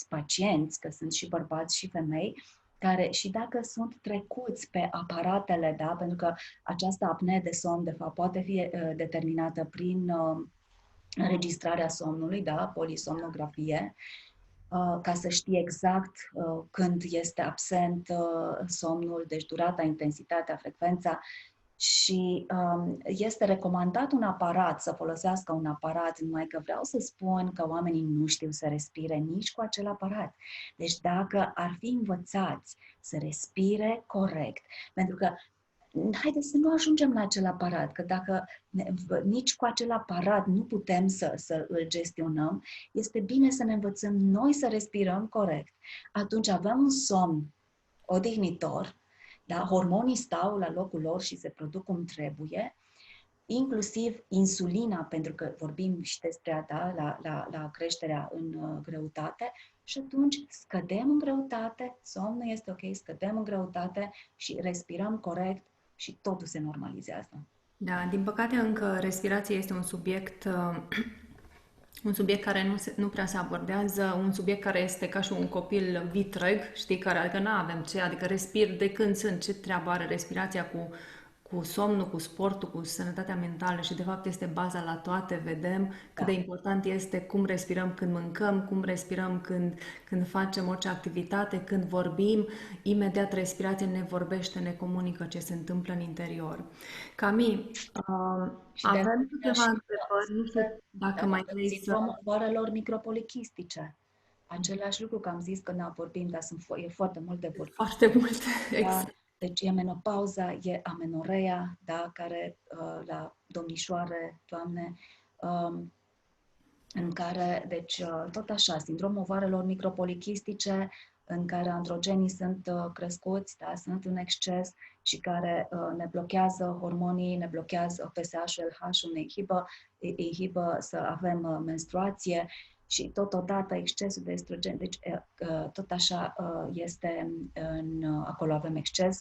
pacienți, că sunt și bărbați și femei, care și dacă sunt trecuți pe aparatele, da, pentru că această apnee de somn, de fapt, poate fi determinată prin înregistrarea somnului, da, polisomnografie, ca să știe exact când este absent somnul, deci durata, intensitatea, frecvența. Și este recomandat un aparat, să folosească un aparat, numai că vreau să spun că oamenii nu știu să respire nici cu acel aparat. Deci dacă ar fi învățați să respire corect, pentru că haideți să nu ajungem la acel aparat, că dacă nici cu acel aparat nu putem să îl gestionăm, este bine să ne învățăm noi să respirăm corect. Atunci avem un somn odihnitor, da? Hormonii stau la locul lor și se produc cum trebuie, inclusiv insulina, pentru că vorbim și despre la creșterea în greutate, și atunci scădem în greutate, somnul este ok, scădem în greutate și respirăm corect și totul se normalizează. Da, din păcate încă respirația este un subiect care nu prea se abordează, un subiect care este ca și un copil vitreg, știi, care adică nu avem ce, adică respir de când sunt, ce treabă are respirația cu somnul, cu sportul, cu sănătatea mentală și de fapt este baza la toate, vedem cât de important este cum respirăm când mâncăm, cum respirăm când facem orice activitate, când vorbim, imediat respirația ne vorbește, ne comunică ce se întâmplă în interior. Cami, avem câteva întrebări, nu știu dacă mai vrei să... Sindromul ovarelor micropolichistice. Același lucru că am zis că vorbim, dar e foarte mult de vorbit. Foarte multe, exact. Deci e menopauza, e amenorea, da, care la domnișoare, doamne, în care, deci tot așa, sindromul ovarelor micropolichistice, în care androgenii sunt crescuți, da, sunt în exces și care ne blochează hormonii, ne blochează PSH-ul, LH-ul, ne inhibă să avem menstruație și totodată excesul de estrogen, deci tot așa este, acolo avem exces,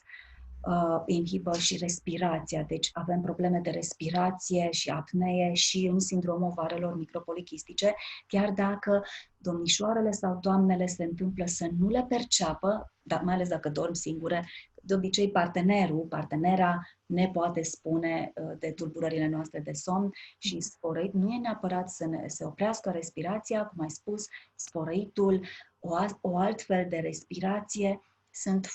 inhibă și respirația, deci avem probleme de respirație și apnee și un sindrom ovarelor micropolichistice, chiar dacă domnișoarele sau doamnele se întâmplă să nu le perceapă, dar mai ales dacă dorm singure, de obicei partenera ne poate spune de tulburările noastre de somn și sporăit nu e neapărat să se oprească respirația, cum ai spus, sporăitul, o altfel de respirație, sunt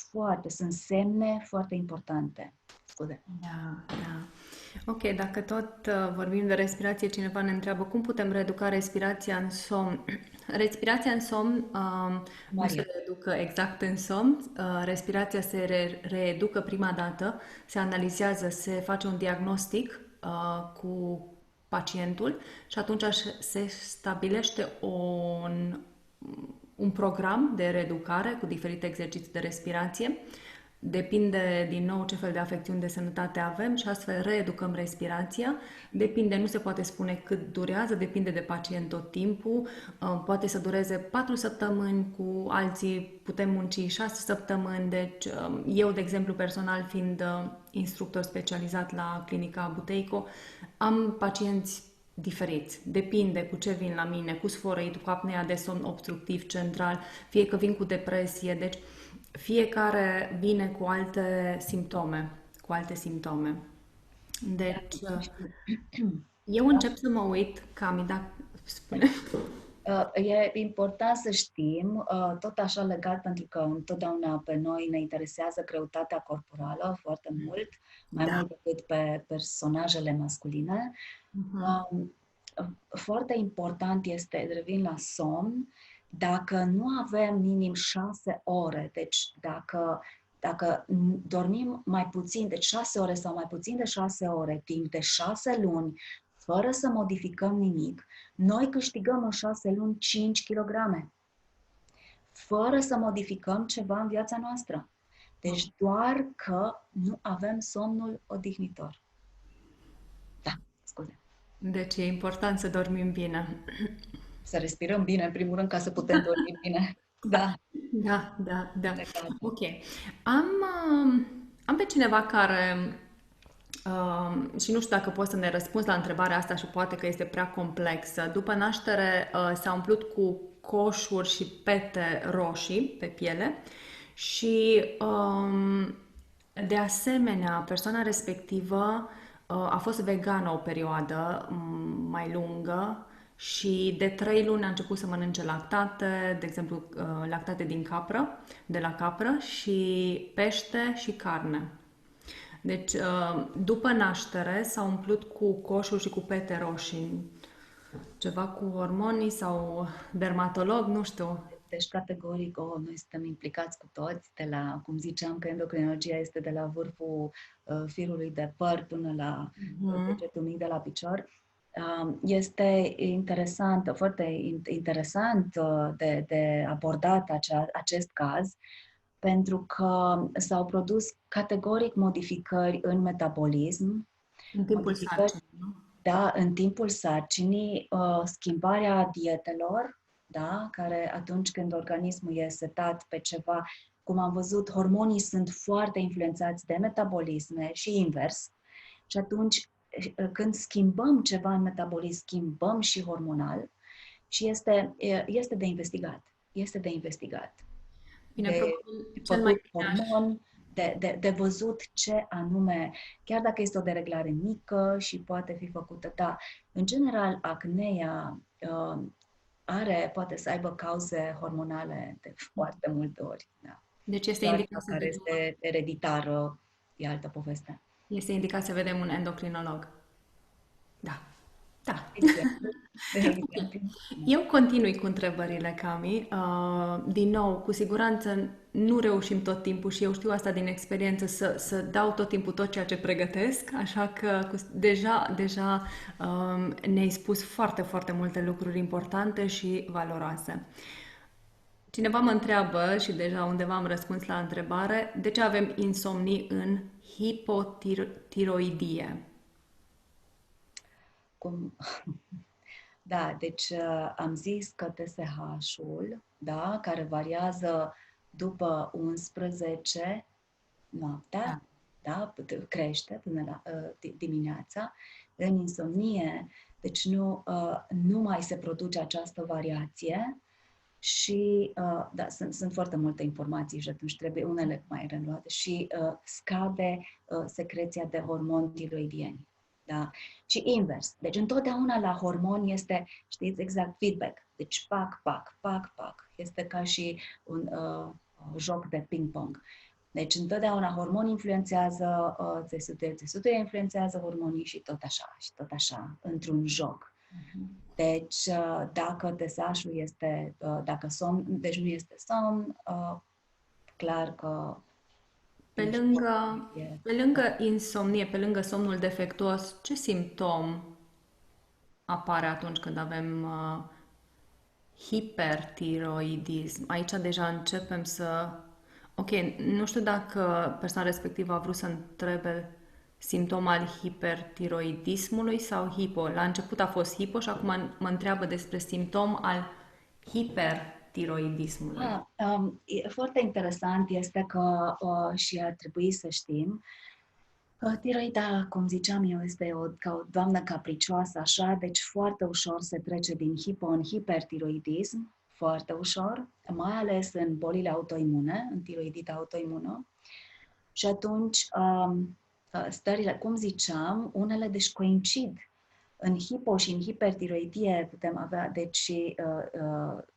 semne foarte importante. Scuze. Da, da. Ok, dacă tot vorbim de respirație, cineva ne întreabă cum putem reeduca respirația în somn. Respirația în somn nu se reeducă exact în somn. Respirația se reeducă prima dată, se analizează, se face un diagnostic cu pacientul și atunci se stabilește un program de reeducare cu diferite exerciții de respirație. Depinde din nou ce fel de afecțiuni de sănătate avem și astfel reeducăm respirația. Depinde, nu se poate spune cât durează, depinde de pacient tot timpul. Poate să dureze 4 săptămâni, cu alții putem munci 6 săptămâni. Deci eu, de exemplu, personal fiind instructor specializat la clinica Buteico, am pacienți diferiți. Depinde cu ce vin la mine, cu sfărăit, cu apnea de somn obstructiv central, fie că vin cu depresie. Deci fiecare vine cu alte simptome. Deci, eu încep să mă uit, Cami, dacă spune. E important să știm, tot așa legat, pentru că întotdeauna pe noi ne interesează greutatea corporală foarte mult, mai mult decât pe personajele masculine. Foarte important este, revin la somn, dacă nu avem minim 6 ore, deci dacă dormim mai puțin de 6 ore sau mai puțin de 6 ore timp de 6 luni, fără să modificăm nimic, noi câștigăm în 6 luni 5 kg, fără să modificăm ceva în viața noastră. Deci doar că nu avem somnul odihnitor. Da, scuze. Deci e important să dormim bine. Să respirăm bine, în primul rând, ca să putem dormi bine. Da. Da, da, da. Legat. Ok. Am, am pe cineva care, și nu știu dacă poți să ne răspunzi la întrebarea asta și poate că este prea complexă. După naștere s-a umplut cu coșuri și pete roșii pe piele și de asemenea persoana respectivă a fost vegană o perioadă mai lungă și de 3 luni a început să mănânce lactate, de exemplu lactate din capră, de la capră și pește și carne. Deci, după naștere s-a umplut cu coșuri și cu pete roșii. Ceva cu hormonii sau dermatolog, nu știu. Deci, categoric, noi suntem implicați cu toți, de la, cum ziceam, că endocrinologia este de la vârful firului de păr până la degetul mic de la picior. Este interesant, foarte interesant de abordat acest caz, pentru că s-au produs categoric modificări în metabolism, În timpul sarcinii, nu? da, în timpul sarcinii, schimbarea dietelor, da, care atunci când organismul e setat pe ceva, cum am văzut, hormonii sunt foarte influențați de metabolisme și invers. Și atunci, când schimbăm ceva în metabolism, schimbăm și hormonal și este de investigat. Este de investigat. Bine, De probabil cel mai făcut bine hormon, de văzut ce anume, chiar dacă este o dereglare mică și poate fi făcută, da, în general, acnea poate să aibă cauze hormonale de foarte multe ori. Da. Deci este Doar indicat să care vedem, este ereditară, e altă poveste. este indicat să vedem un endocrinolog. Da. Da. De exemplu. Eu continui cu întrebările, Cami. Din nou, cu siguranță nu reușim tot timpul și eu știu asta din experiență să dau tot timpul tot ceea ce pregătesc, așa că deja ne-ai spus foarte, foarte multe lucruri importante și valoroase. Cineva mă întreabă, și deja undeva am răspuns la întrebare, de ce avem insomnii în hipotiroidie? Cum... Da, deci am zis că TSH-ul, da, care variază după 11 noaptea, da, crește până la dimineața, în insomnie, deci nu mai se produce această variație și, da, sunt foarte multe informații și atunci trebuie unele mai reluate și scade secreția de hormoni tiroidieni. Da? Și invers. Deci întotdeauna la hormon este, știți, exact feedback. Deci pac, pac, pac, pac. Este ca și un joc de ping-pong. Deci întotdeauna hormonii influențează țesutul influențează hormonii și tot așa, într-un joc. Deci dacă TSH-ul este, dacă somn, deci nu este somn, clar că Pe lângă insomnie, pe lângă somnul defectuos, ce simptom apare atunci când avem hipertiroidism? Aici deja începem să... Ok, nu știu dacă persoana respectivă a vrut să întrebe simptom al hipertiroidismului sau hipo. La început a fost hipo și acum mă întreabă despre simptom al hipertiroidismului. Foarte interesant este că și ar trebui să știm, tiroida, cum ziceam eu, este ca o doamnă capricioasă, așa, deci foarte ușor se trece din hipo în hipertiroidism, foarte ușor, mai ales în bolile autoimune, în tiroidita autoimună. Și atunci, stările, cum ziceam, unele deci coincid. În hipo și în hipertiroidie putem avea deci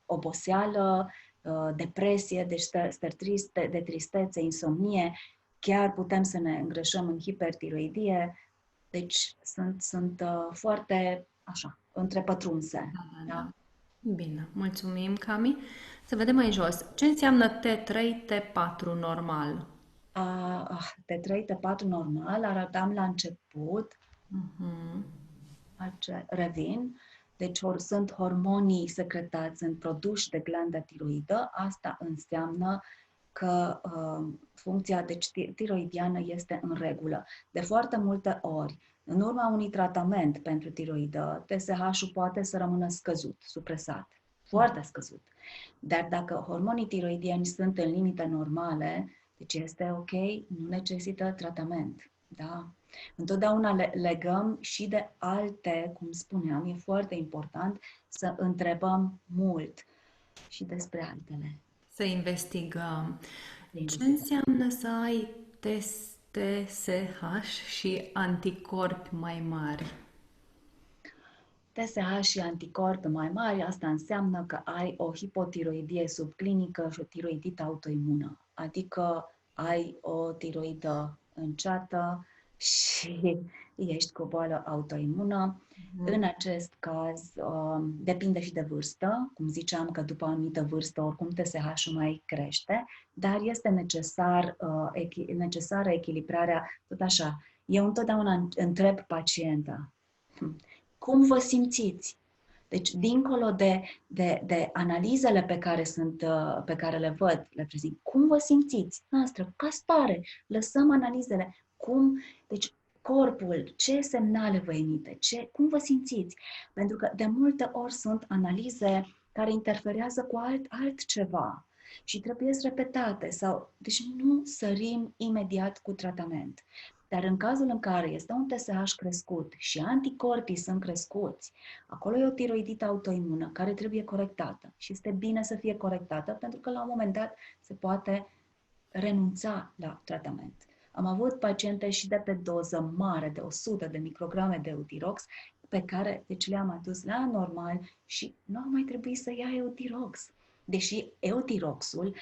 oboseală, depresie, deci stări triste, de tristețe, insomnie, chiar putem să ne îngrășăm în hipertiroidie, deci sunt foarte așa, întrepătrunse. Da? Bine, mulțumim, Cami. Să vedem mai jos. Ce înseamnă T3, T4 normal? T3, T4 normal, arătam la început. revin. Deci sunt hormonii secretați, sunt produși de glanda tiroidă. Asta înseamnă că funcția deci, tiroidiană este în regulă. De foarte multe ori, în urma unui tratament pentru tiroidă, TSH-ul poate să rămână scăzut, supresat, foarte scăzut. Dar dacă hormonii tiroidieni sunt în limite normale, deci este ok, nu necesită tratament. Da? Întotdeauna legăm și de alte, cum spuneam, e foarte important să întrebăm mult și despre altele. Să investigăm. Ce înseamnă să ai TSH și anticorpi mai mari? TSH și anticorpi mai mari, asta înseamnă că ai o hipotiroidie subclinică și o tiroidită autoimună. Adică ai o tiroidă înceată și ești cu o boală autoimună. În acest caz, depinde și de vârstă. Cum ziceam că după o anumită vârstă, oricum TSH-ul mai crește, dar este necesară echilibrarea, tot așa. Eu întotdeauna întreb pacienta, cum vă simțiți? Deci, dincolo de analizele pe care le văd, le prezint, cum vă simțiți? Noastră, ca stare, lăsăm analizele. Deci, corpul, ce semnale vă emite? Cum vă simțiți? Pentru că de multe ori sunt analize care interferează cu altceva și trebuie repetate. Deci nu sărim imediat cu tratament. Dar în cazul în care este un TSH crescut și anticorpii sunt crescuți, acolo e o tiroidită autoimună care trebuie corectată. Și este bine să fie corectată pentru că la un moment dat se poate renunța la tratament. Am avut paciente și de pe doză mare de 100 de micrograme de Eutirox pe care deci le-am adus la normal și nu ar mai trebui să ia Eutirox. Deși Eutiroxul,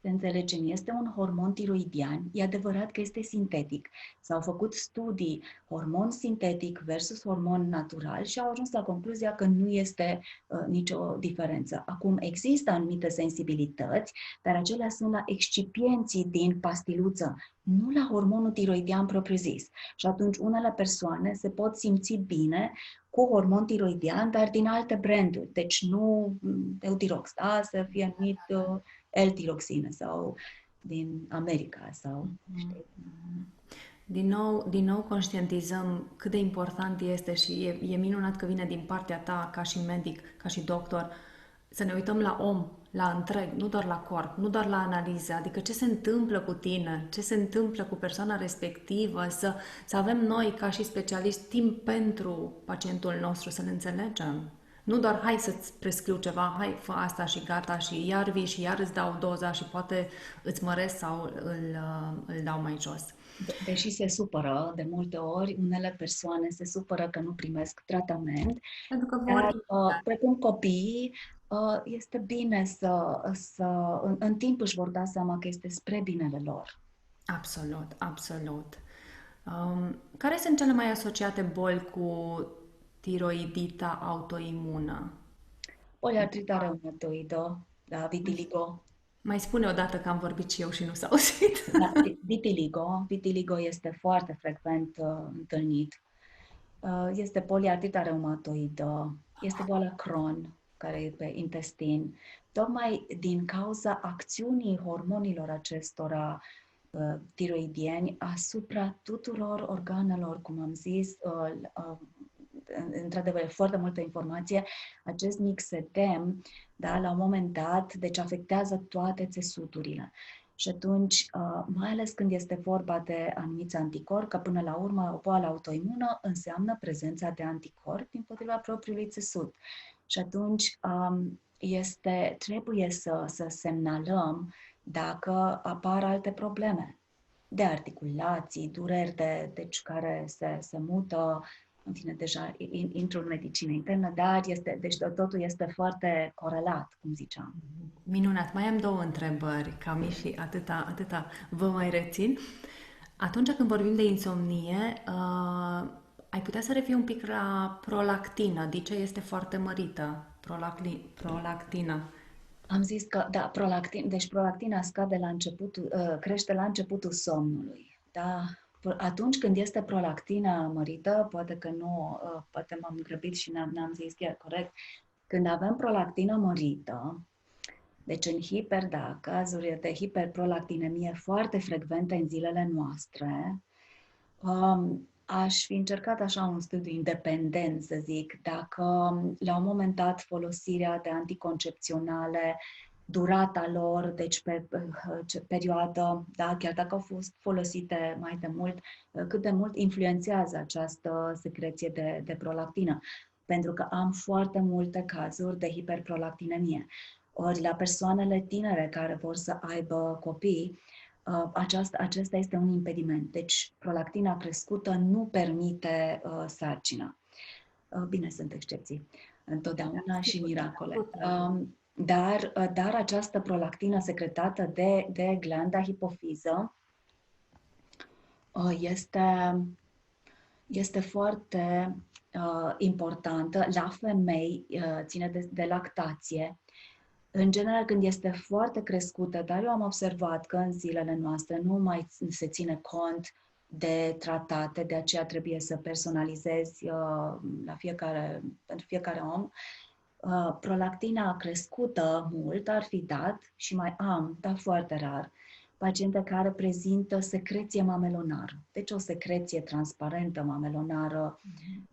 să înțelegem, este un hormon tiroidian, e adevărat că este sintetic. S-au făcut studii hormon sintetic versus hormon natural și au ajuns la concluzia că nu este nicio diferență. Acum există anumite sensibilități, dar acelea sunt la excipienții din pastiluță, nu la hormonul tiroidian propriu-zis. Și atunci unele persoane se pot simți bine cu hormon tiroidian, dar din alte branduri. Deci nu Eutirox, da? Să fie numit L-tiroxină sau din America sau știi. Din nou conștientizăm cât de important este și e minunat că vine din partea ta ca și medic, ca și doctor, să ne uităm la om, la întreg, nu doar la corp, nu doar la analiză, adică ce se întâmplă cu tine, ce se întâmplă cu persoana respectivă, să avem noi ca și specialiști timp pentru pacientul nostru, să-l înțelegem. Nu doar hai să-ți prescriu ceva, hai fă asta și gata și iar vii și iar îți dau doza și poate îți măresc sau îl dau mai jos. Deși se supără, de multe ori, unele persoane se supără că nu primesc tratament, Pentru că dar, precum copiii, este bine în timp își vor da seama că este spre binele lor. Absolut, absolut. Care sunt cele mai asociate boli cu tiroidita autoimună? Poliartrita reumatoidă, da, vitiligo. Mai spune o dată că am vorbit și eu și nu s-a auzit. Da, vitiligo este foarte frecvent întâlnit. Este poliartrita reumatoidă, este boala Crohn, care e pe intestin, tocmai din cauza acțiunii hormonilor acestora tiroidieni asupra tuturor organelor, cum am zis, într-adevăr, foarte multă informație, acest mixedem, da, la un moment dat, deci afectează toate țesuturile. Și atunci, mai ales când este vorba de anumiți anticorpi, că până la urmă o boală autoimună înseamnă prezența de anticorpi împotriva propriului țesut. Și atunci trebuie să semnalăm dacă apar alte probleme de articulații, dureri deci care se mută, în fine, deja intru în medicină internă, dar deci totul este foarte corelat, cum ziceam. Minunat. Mai am două întrebări, Cami, și atâta vă mai rețin. Atunci când vorbim de insomnie, ai putea să revii un pic la prolactină. De ce este foarte mărită prolactina? Am zis că, da, prolactina scade crește la începutul somnului. Da? atunci când este prolactina mărită, poate că nu, poate m-am grăbit și n-am zis chiar corect, când avem prolactină mărită, deci în cazuri de hiperprolactinemie foarte frecvente în zilele noastre, aș fi încercat așa un studiu independent, să zic, dacă la un moment dat folosirea de anticoncepționale, durata lor, deci pe ce perioadă, da, chiar dacă au fost folosite mai de mult, cât de mult influențează această secreție de prolactină. Pentru că am foarte multe cazuri de hiperprolactinemie. Ori la persoanele tinere care vor să aibă copii, acesta este un impediment. Deci, prolactina crescută nu permite sarcina. Bine, sunt excepții întotdeauna și miracole. Dar această prolactină secretată de glanda hipofiză este foarte importantă. La femei ține de lactație. În general, când este foarte crescută, dar eu am observat că în zilele noastre nu mai se ține cont de tratate, de aceea trebuie să personalizezi pentru fiecare om. Prolactina crescută mult ar fi dat și mai am, dar foarte rar, paciente care prezintă secreție mamelonară. Deci o secreție transparentă mamelonară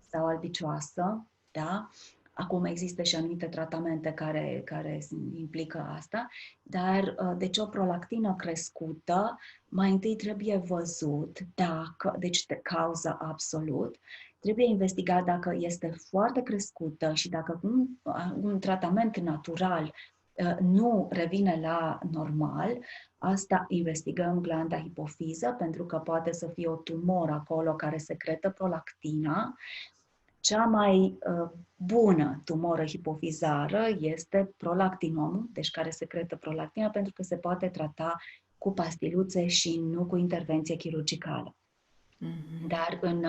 sau albicioasă, da? Acum există și anumite tratamente care implică asta, dar deci o prolactină crescută mai întâi trebuie văzut dacă, deci de cauza absolut, trebuie investigat dacă este foarte crescută și dacă un tratament natural nu revine la normal, asta investigăm glanda hipofiză, pentru că poate să fie o tumoră acolo care secretă prolactina. Cea mai bună tumoră hipofizară este prolactinomul, deci care secretă prolactina, pentru că se poate trata cu pastiluțe și nu cu intervenție chirurgicală. Dar în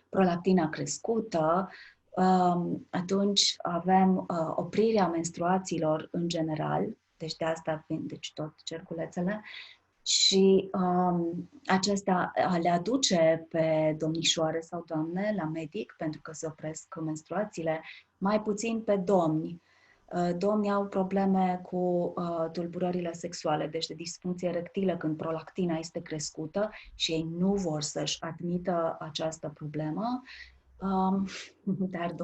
prolactina crescută, atunci avem oprirea menstruațiilor în general, deci de asta vin deci tot cerculețele, și acesta le aduce pe domnișoare sau doamne la medic pentru că se opresc menstruațiile, mai puțin pe domni. Domnii au probleme cu tulburările sexuale, deci de disfuncție erectilă când prolactina este crescută și ei nu vor să-și admită această problemă. Dar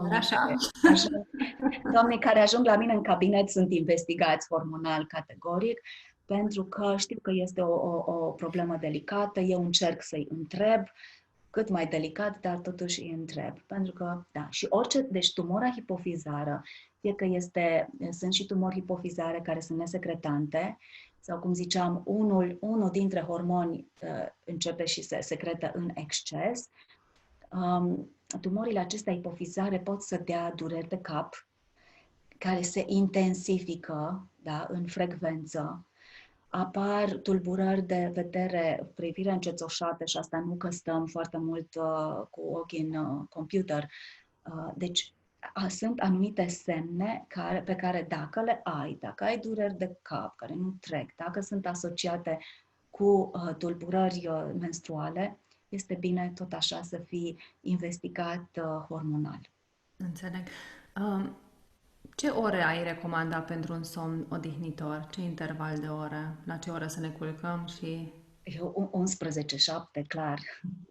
domnii care ajung la mine în cabinet sunt investigați hormonal categoric, pentru că știu că este o problemă delicată, eu încerc să-i întreb, cât mai delicat, dar totuși îi întreb. Pentru că, da, și deci tumora hipofizară, fie că sunt și tumori hipofizare care sunt nesecretante, sau cum ziceam, unul dintre hormoni începe și se secretă în exces. Tumorile acestea hipofizare pot să dea dureri de cap, care se intensifică, da, în frecvență. Apar tulburări de vedere, privire încețoșată și asta nu că stăm foarte mult cu ochii în computer. Deci sunt anumite semne pe care dacă ai dureri de cap care nu trec, dacă sunt asociate cu tulburări menstruale, este bine tot așa să fii investigat hormonal. Înțeleg. Ce ore ai recomanda pentru un somn odihnitor? Ce interval de ore? La ce oră să ne culcăm și... 11-7, clar.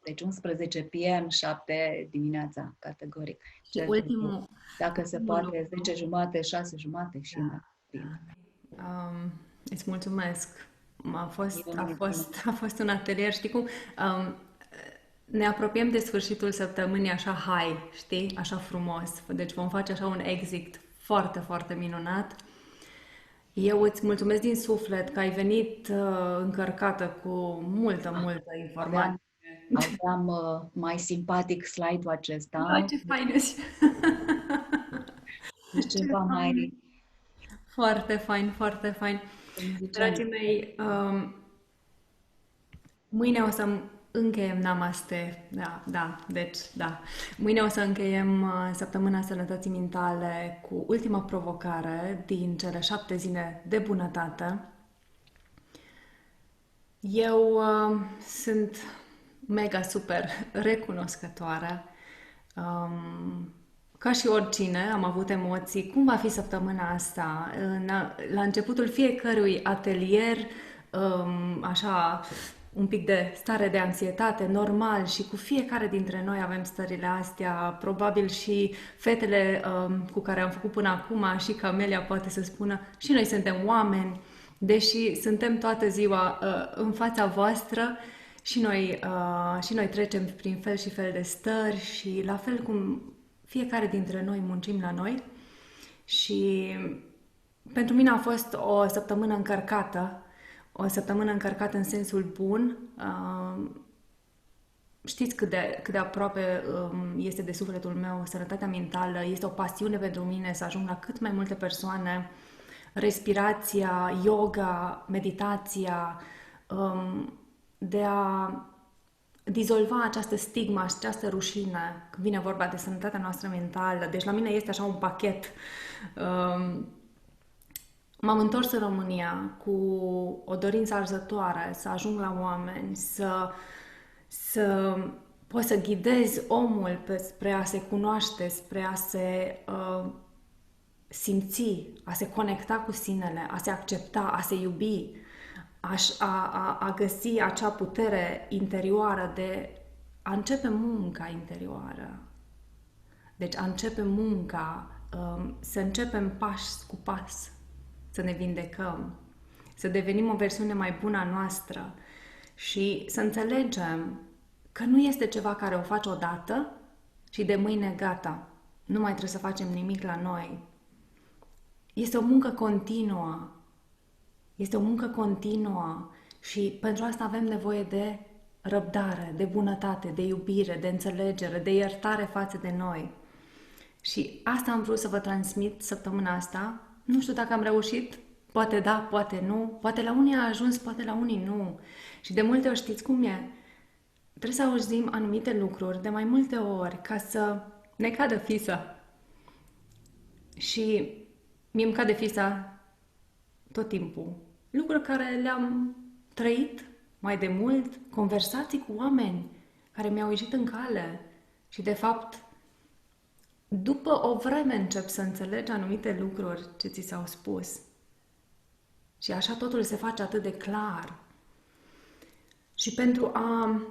Deci 11 PM, 7 dimineața, categoric. Și ultimul... Dacă se poate, 10 jumate, 6 jumate și îți mulțumesc. A fost un atelier, știi cum? Ne apropiem de sfârșitul săptămânii așa high, știi? Așa frumos. Deci vom face așa un exit foarte, foarte minunat. Eu îți mulțumesc din suflet că ai venit încărcată cu multă informație. Aveam mai simpatic slide-ul acesta. Da, ce fain ești! Ceva mai... Foarte fain, foarte fain. Dragii mei, mâine o să încheiem Namaste. Da. Mâine o să încheiem săptămâna sănătății mentale cu ultima provocare din cele 7 zile de bunătate. Eu sunt mega super recunoscătoare. Ca și oricine, am avut emoții. Cum va fi săptămâna asta? La începutul fiecărui atelier, așa, un pic de stare de anxietate, normal, și cu fiecare dintre noi avem stările astea. Probabil și fetele cu care am făcut până acum, și Camelia poate să spună, și noi suntem oameni, deși suntem toată ziua în fața voastră, și noi trecem prin fel și fel de stări și la fel cum fiecare dintre noi muncim la noi. Și pentru mine a fost o săptămână încărcată în sensul bun. Știți cât de aproape este de sufletul meu sănătatea mentală, este o pasiune pentru mine să ajung la cât mai multe persoane. Respirația, yoga, meditația, de a dizolva această stigmă, această rușine când vine vorba de sănătatea noastră mentală. Deci la mine este așa un pachet. M-am întors în România cu o dorință arzătoare să ajung la oameni, să pot să ghidez omul spre a se cunoaște, spre a se simți, a se conecta cu sinele, a se accepta, a se iubi, a găsi acea putere interioară de a începe munca interioară. Deci a începe munca, să începem pas cu pas, să ne vindecăm, să devenim o versiune mai bună a noastră și să înțelegem că nu este ceva care o faci odată și de mâine gata. Nu mai trebuie să facem nimic la noi. Este o muncă continuă. Este o muncă continuă și pentru asta avem nevoie de răbdare, de bunătate, de iubire, de înțelegere, de iertare față de noi. Și asta am vrut să vă transmit săptămâna asta. Nu știu dacă am reușit, poate da, poate nu, poate la unii a ajuns, poate la unii nu. Și de multe ori știți cum e? Trebuie să auzim anumite lucruri de mai multe ori ca să ne cadă fisa. Și mie îmi cade fisa tot timpul. Lucruri care le-am trăit mai de mult, conversații cu oameni care mi-au ieșit în cale și de fapt după o vreme încep să înțelegi anumite lucruri ce ți s-au spus. Și așa totul se face atât de clar. Și pentru a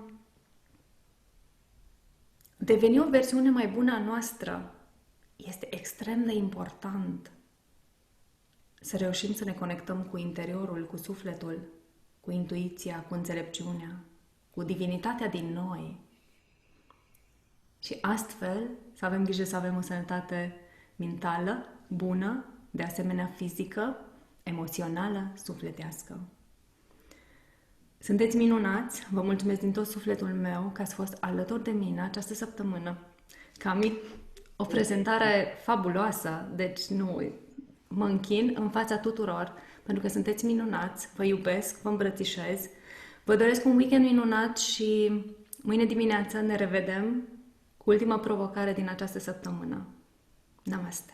deveni o versiune mai bună a noastră, este extrem de important să reușim să ne conectăm cu interiorul, cu sufletul, cu intuiția, cu înțelepciunea, cu divinitatea din noi. Și astfel să avem grijă să avem o sănătate mentală, bună, de asemenea fizică, emoțională, sufletească. Sunteți minunați, vă mulțumesc din tot sufletul meu că ați fost alături de mine această săptămână. Cami, o prezentare fabuloasă, deci nu, mă închin în fața tuturor, pentru că sunteți minunați, vă iubesc, vă îmbrățișez, vă doresc un weekend minunat și mâine dimineață ne revedem cu ultima provocare din această săptămână. Namaste!